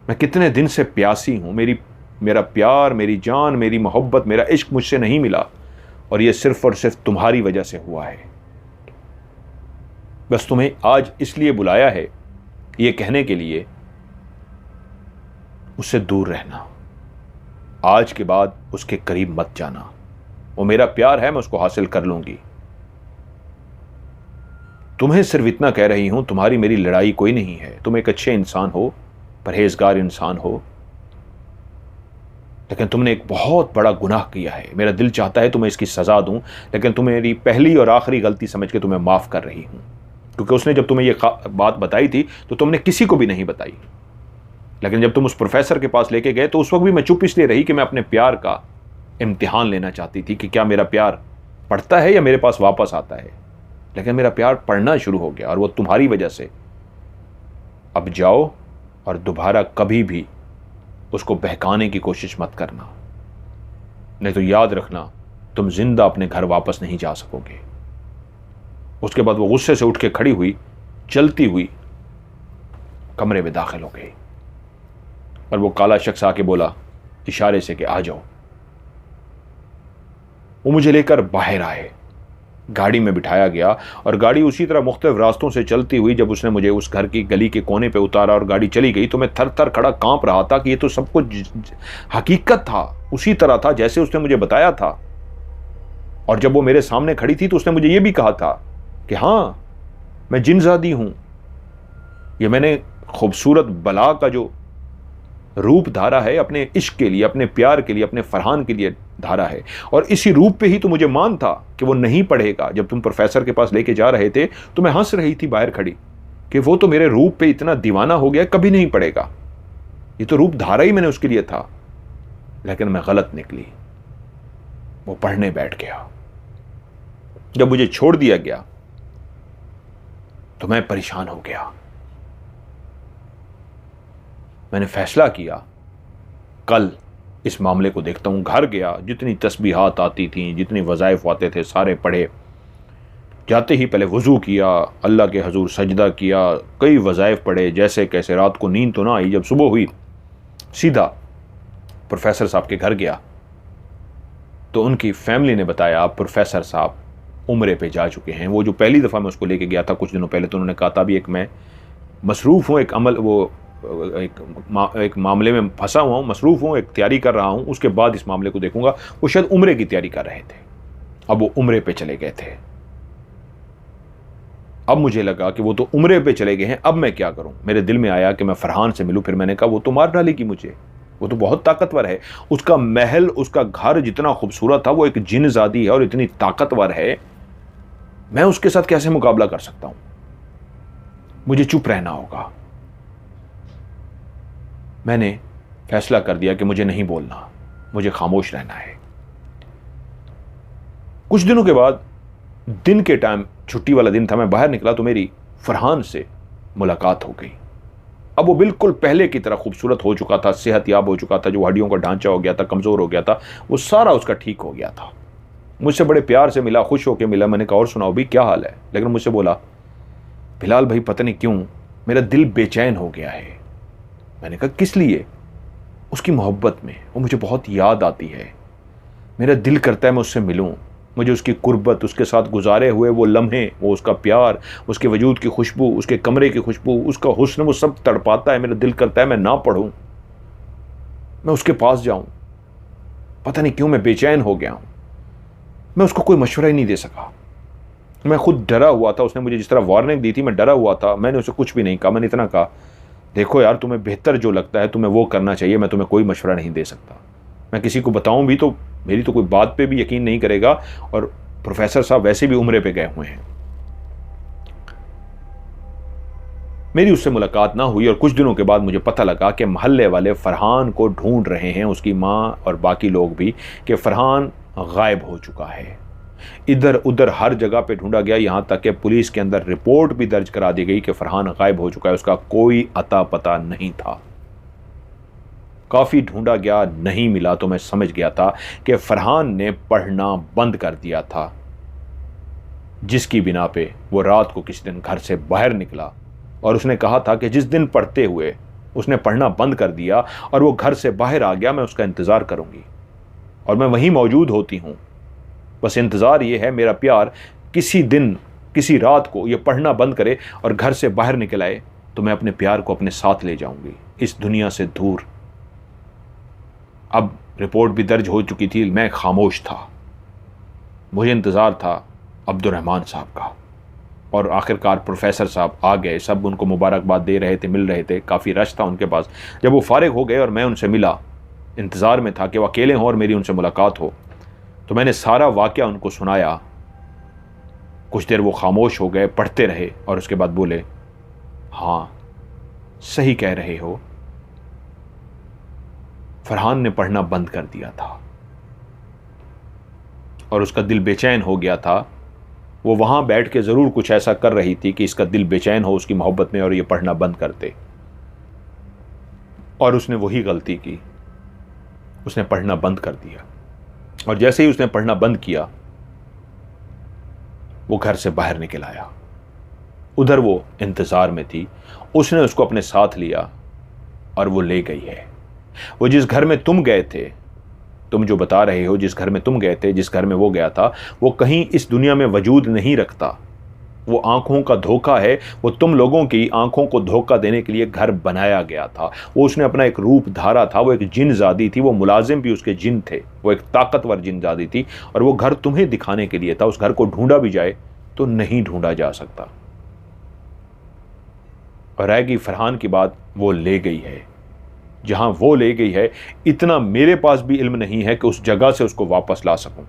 मैं कितने दिन से प्यासी हूं। मेरा प्यार, मेरी जान, मेरी मोहब्बत, मेरा इश्क मुझसे नहीं मिला और ये सिर्फ और सिर्फ तुम्हारी वजह से हुआ है। बस तुम्हें आज इसलिए बुलाया है, ये कहने के लिए उससे दूर रहना, आज के बाद उसके करीब मत जाना। वो मेरा प्यार है, मैं उसको हासिल कर लूंगी। तुम्हें सिर्फ इतना कह रही हूं, तुम्हारी मेरी लड़ाई कोई नहीं है। तुम एक अच्छे इंसान हो, परहेजगार इंसान हो, लेकिन तुमने एक बहुत बड़ा गुनाह किया है। मेरा दिल चाहता है तुम्हें इसकी सजा दूं, लेकिन तुम्हें मेरी पहली और आखिरी गलती समझ के तुम्हें माफ कर रही हूं, क्योंकि उसने जब तुम्हें ये बात बताई थी तो तुमने किसी को भी नहीं बताई। लेकिन जब तुम उस प्रोफेसर के पास लेके गए तो उस वक्त भी मैं चुप इसलिए रही कि मैं अपने प्यार का इम्तिहान लेना चाहती थी कि क्या मेरा प्यार पढ़ता है या मेरे पास वापस आता है। लेकिन मेरा प्यार पढ़ना शुरू हो गया और वो तुम्हारी वजह से। अब जाओ और दोबारा कभी भी उसको बहकाने की कोशिश मत करना, नहीं तो याद रखना तुम जिंदा अपने घर वापस नहीं जा सकोगे। उसके बाद वो गुस्से से उठ के खड़ी हुई, चलती हुई कमरे में दाखिल हो गई और वो काला शख्स आके बोला इशारे से कि आ जाओ। वो मुझे लेकर बाहर आए, गाड़ी में बिठाया गया और गाड़ी उसी तरह मुख्तलिफ रास्तों से चलती हुई जब उसने मुझे उस घर की गली के कोने पे उतारा और गाड़ी चली गई तो मैं थर थर खड़ा कांप रहा था कि ये तो सब कुछ हकीकत था, उसी तरह था जैसे उसने मुझे बताया था। और जब वो मेरे सामने खड़ी थी तो उसने मुझे ये भी कहा था कि हाँ, मैं जिनजादी हूं। ये मैंने खूबसूरत बला का जो रूप धारा है अपने इश्क के लिए, अपने प्यार के लिए, अपने फरहान के लिए धारा है। और इसी रूप पे ही तो मुझे मान था कि वो नहीं पढ़ेगा। जब तुम प्रोफेसर के पास लेके जा रहे थे तो मैं हंस रही थी बाहर खड़ी कि वो तो मेरे रूप पे इतना दीवाना हो गया, कभी नहीं पढ़ेगा। ये तो रूप धारा ही मैंने उसके लिए था। लेकिन मैं गलत निकली, वो पढ़ने बैठ गया। जब मुझे छोड़ दिया गया तो मैं परेशान हो गया। मैंने फैसला किया कल इस मामले को देखता हूं। घर गया, जितनी तस्बीहात आती थी, जितनी वज़ाइफ आते थे, सारे पढ़े। जाते ही पहले वज़ू किया, अल्लाह के हजूर सजदा किया, कई वज़ाइफ पढ़े जैसे कैसे। रात को नींद तो ना आई। जब सुबह हुई सीधा प्रोफेसर साहब के घर गया तो उनकी फैमिली ने बताया प्रोफेसर साहब उम्रे पे जा चुके हैं। वो जो पहली दफ़ा मैं उसको लेके गया था कुछ दिनों पहले, तो उन्होंने कहा था अभी एक मैं मसरूफ़ हूँ, एक मामले में फंसा हुआ हूँ, मसरूफ़ हूँ, एक तैयारी कर रहा हूँ, उसके बाद इस मामले को देखूंगा। वो शायद उम्रे की तैयारी कर रहे थे, अब वो उम्रे पे चले गए थे। अब मुझे लगा कि वो तो उम्रे पे चले गए हैं, अब मैं क्या करूं। मेरे दिल में आया कि मैं फरहान से मिलूं। फिर मैंने कहा वो तो मार डालेगी मुझे, वो तो बहुत ताकतवर है। उसका महल, उसका घर जितना खूबसूरत था, वो एक जिनजादी है और इतनी ताकतवर है, मैं उसके साथ कैसे मुकाबला कर सकता हूं। मुझे चुप रहना होगा। मैंने फैसला कर दिया कि मुझे नहीं बोलना, मुझे खामोश रहना है। कुछ दिनों के बाद दिन के टाइम, छुट्टी वाला दिन था, मैं बाहर निकला तो मेरी फरहान से मुलाकात हो गई। अब वो बिल्कुल पहले की तरह खूबसूरत हो चुका था, सेहतयाब हो चुका था। जो हड्डियों का ढांचा हो गया था, कमज़ोर हो गया था, वो सारा उसका ठीक हो गया था। मुझसे बड़े प्यार से मिला, खुश होकर मिला। मैंने कहा और सुनाओ भी क्या हाल है। लेकिन मुझसे बोला बिलाल भाई पता नहीं क्यों मेरा दिल बेचैन हो गया है। मैंने कहा किस लिए। उसकी मोहब्बत में, वो मुझे बहुत याद आती है। मेरा दिल करता है मैं उससे मिलूं। मुझे उसकी कुर्बत, उसके साथ गुजारे हुए वो लम्हे, वो उसका प्यार, उसके वजूद की खुशबू, उसके कमरे की खुशबू, उसका हुस्न, वो सब तड़पाता है। मेरा दिल करता है मैं ना पढ़ूं, मैं उसके पास जाऊं। पता नहीं क्यों मैं बेचैन हो गया हूं। मैं उसको कोई मशवरा ही नहीं दे सका। मैं खुद डरा हुआ था। उसने मुझे जिस तरह वार्निंग दी थी, मैं डरा हुआ था। मैंने उसे कुछ भी नहीं कहा। मैंने इतना कहा देखो यार, तुम्हें बेहतर जो लगता है तुम्हें वो करना चाहिए, मैं तुम्हें कोई मशवरा नहीं दे सकता। मैं किसी को बताऊं भी तो मेरी तो कोई बात पे भी यकीन नहीं करेगा। और प्रोफेसर साहब वैसे भी उम्रे पे गए हुए हैं। मेरी उससे मुलाकात ना हुई और कुछ दिनों के बाद मुझे पता लगा कि मोहल्ले वाले फरहान को ढूंढ रहे हैं, उसकी माँ और बाकी लोग भी, कि फरहान गायब हो चुका है। इधर उधर हर जगह पे ढूंढा गया, यहां तक कि पुलिस के अंदर रिपोर्ट भी दर्ज करा दी गई कि फरहान गायब हो चुका है, उसका कोई अता पता नहीं था। काफी ढूंढा गया, नहीं मिला, तो मैं समझ गया था कि फरहान ने पढ़ना बंद कर दिया था, जिसकी बिना पे वो रात को किसी दिन घर से बाहर निकला और उसने कहा था कि जिस दिन पढ़ते हुए उसने पढ़ना बंद कर दिया और वो घर से बाहर आ गया, मैं उसका इंतजार करूंगी और मैं वहीं मौजूद होती हूं। बस इंतजार ये है मेरा प्यार किसी दिन, किसी रात को ये पढ़ना बंद करे और घर से बाहर निकल आए, तो मैं अपने प्यार को अपने साथ ले जाऊंगी इस दुनिया से दूर। अब रिपोर्ट भी दर्ज हो चुकी थी, मैं खामोश था। मुझे इंतजार था अब्दुर्रहमान साहब का। और आखिरकार प्रोफेसर साहब आ गए, सब उनको मुबारकबाद दे रहे थे, मिल रहे थे, काफ़ी रश था उनके पास। जब वो फारिग हो गए और मैं उनसे मिला, इंतज़ार में था कि वो अकेले हों और मेरी उनसे मुलाकात हो, तो मैंने सारा वाक़या उनको सुनाया। कुछ देर वो खामोश हो गए, पढ़ते रहे और उसके बाद बोले हाँ सही कह रहे हो, फरहान ने पढ़ना बंद कर दिया था और उसका दिल बेचैन हो गया था। वो वहां बैठ के ज़रूर कुछ ऐसा कर रही थी कि इसका दिल बेचैन हो उसकी मोहब्बत में और ये पढ़ना बंद कर दे। और उसने वही गलती की, उसने पढ़ना बंद कर दिया। और जैसे ही उसने पढ़ना बंद किया वो घर से बाहर निकल आया। उधर वो इंतजार में थी, उसने उसको अपने साथ लिया और वो ले गई है। वो जिस घर में तुम गए थे, तुम जो बता रहे हो जिस घर में तुम गए थे, जिस घर में वो गया था, वो कहीं इस दुनिया में वजूद नहीं रखता। वो आंखों का धोखा है। वो तुम लोगों की आंखों को धोखा देने के लिए घर बनाया गया था। वो उसने अपना एक रूप धारा था। वो एक जिनजादी थी। वो मुलाजिम भी उसके जिन थे। वो एक ताकतवर जिनजादी थी और वो घर तुम्हें दिखाने के लिए था। उस घर को ढूंढा भी जाए तो नहीं ढूंढा जा सकता। और रहेगी फरहान की बात, वो ले गई है। जहां वो ले गई है, इतना मेरे पास भी इल्म नहीं है कि उस जगह से उसको वापस ला सकूं।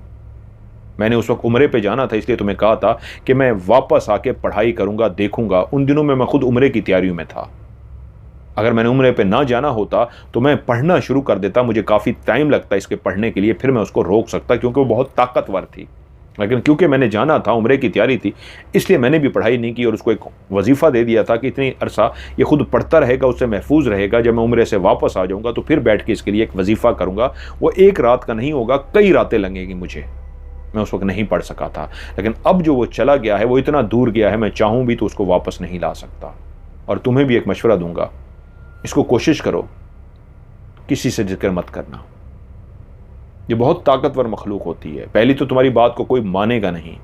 मैंने उस वक्त उम्रे पे जाना था, इसलिए तुम्हें कहा था कि मैं वापस आके पढ़ाई करूंगा, देखूंगा। उन दिनों में मैं खुद उम्रे की तैयारियों में था। अगर मैंने उम्रे पे ना जाना होता तो मैं पढ़ना शुरू कर देता। मुझे काफ़ी टाइम लगता इसके पढ़ने के लिए, फिर मैं उसको रोक सकता, क्योंकि वो बहुत ताकतवर थी। लेकिन क्योंकि मैंने जाना था, उम्रे की तैयारी थी, इसलिए मैंने भी पढ़ाई नहीं की और उसको एक वजीफ़ा दे दिया था कि इतनी अरसा ये खुद पढ़ता रहेगा, उससे महफूज रहेगा। जब मैं उम्रे से वापस आ जाऊँगा तो फिर बैठ के इसके लिए एक वजीफ़ा करूँगा। वो एक रात का नहीं होगा, कई रातें लगेंगी मुझे। मैं उस वक्त नहीं पढ़ सका था। लेकिन अब जो वो चला गया है, वो इतना दूर गया है, मैं चाहूँ भी तो उसको वापस नहीं ला सकता। और तुम्हें भी एक मशवरा दूंगा, इसको कोशिश करो, किसी से जिक्र मत करना। ये बहुत ताकतवर मखलूक होती है। पहली तो तुम्हारी बात को कोई मानेगा नहीं,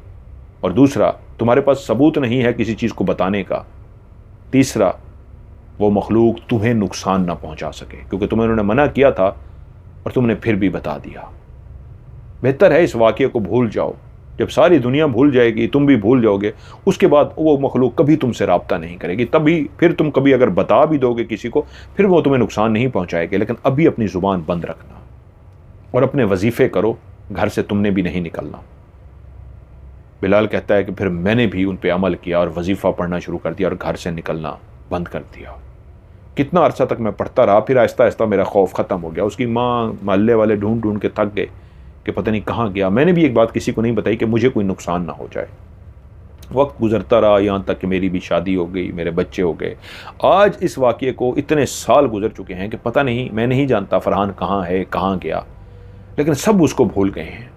और दूसरा तुम्हारे पास सबूत नहीं है किसी चीज़ को बताने का। तीसरा, वो मखलूक तुम्हें नुकसान ना पहुंचा सके, क्योंकि तुम्हें उन्होंने मना किया था और तुमने फिर भी बता दिया। बेहतर है इस वाक़ये को भूल जाओ। जब सारी दुनिया भूल जाएगी, तुम भी भूल जाओगे, उसके बाद वो मखलूक कभी तुमसे राब्ता नहीं करेगी। तभी फिर तुम कभी अगर बता भी दोगे किसी को, फिर वो तुम्हें नुकसान नहीं पहुंचाएगी। लेकिन अभी अपनी ज़ुबान बंद रखना और अपने वजीफ़े करो। घर से तुमने भी नहीं निकलना। बिलाल कहता है कि फिर मैंने भी उन पर अमल किया और वजीफ़ा पढ़ना शुरू कर दिया और घर से निकलना बंद कर दिया। कितना अरसा तक मैं पढ़ता रहा, फिर आहिस्ता आहिस्ता मेरा खौफ ख़त्म हो गया। उसकी माँ, मोहल्ले वाले ढूंढ ढूंढ के थक गए कि पता नहीं कहाँ गया। मैंने भी एक बात किसी को नहीं बताई कि मुझे कोई नुकसान ना हो जाए। वक्त गुजरता रहा, यहाँ तक कि मेरी भी शादी हो गई, मेरे बच्चे हो गए। आज इस वाक़ये को इतने साल गुजर चुके हैं कि पता नहीं, मैं नहीं जानता फरहान कहाँ है, कहाँ गया। लेकिन सब उसको भूल गए हैं।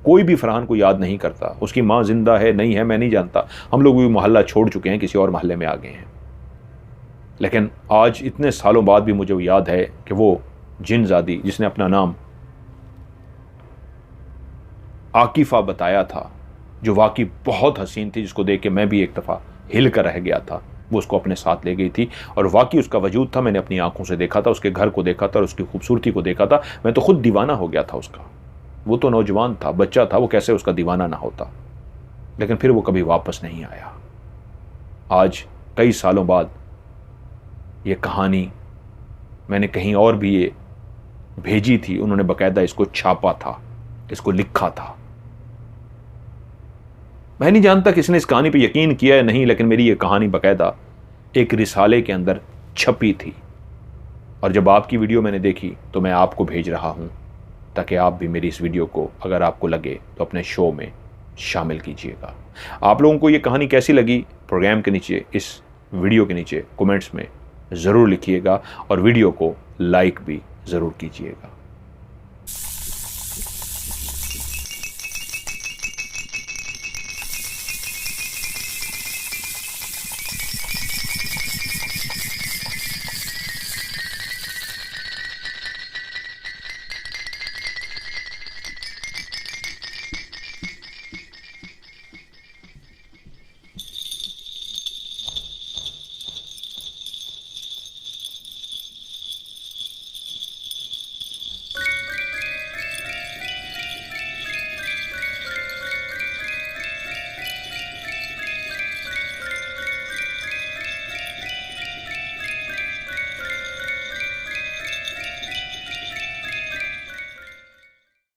कोई भी फरहान को याद नहीं करता। उसकी माँ जिंदा है नहीं है मैं नहीं जानता। हम लोग भी मोहल्ला छोड़ चुके हैं, किसी और मोहल्ले में आ गए हैं। लेकिन आज इतने सालों बाद भी मुझे याद है कि वो जिनजादी जिसने अपना नाम आकिफा बताया था, जो वाकई बहुत हसीन थी, जिसको देख के मैं भी एक दफ़ा हिल कर रह गया था, वो उसको अपने साथ ले गई थी। और वाकई उसका वजूद था, मैंने अपनी आंखों से देखा था, उसके घर को देखा था और उसकी खूबसूरती को देखा था। मैं तो खुद दीवाना हो गया था उसका। वो तो नौजवान था, बच्चा था, वो कैसे उसका दीवाना ना होता। लेकिन फिर वो कभी वापस नहीं आया। आज कई सालों बाद ये कहानी मैंने कहीं और भी ये भेजी थी। उन्होंने बाकायदा इसको छापा था, इसको लिखा था। मैं नहीं जानता किसने इस कहानी पे यकीन किया है नहीं, लेकिन मेरी ये कहानी बाकायदा एक रिसाले के अंदर छपी थी। और जब आपकी वीडियो मैंने देखी तो मैं आपको भेज रहा हूँ, ताकि आप भी मेरी इस वीडियो को, अगर आपको लगे तो अपने शो में शामिल कीजिएगा। आप लोगों को ये कहानी कैसी लगी, प्रोग्राम के नीचे, इस वीडियो के नीचे कमेंट्स में ज़रूर लिखिएगा और वीडियो को लाइक भी ज़रूर कीजिएगा।